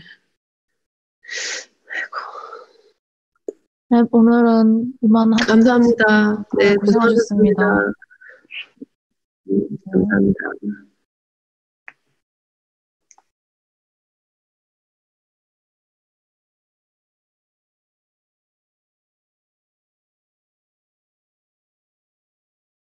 네, 오늘은 이만하도록 감사합니다. 하겠습니다. 네, 고생하셨습니다. 고생하셨습니다. 감사합니다.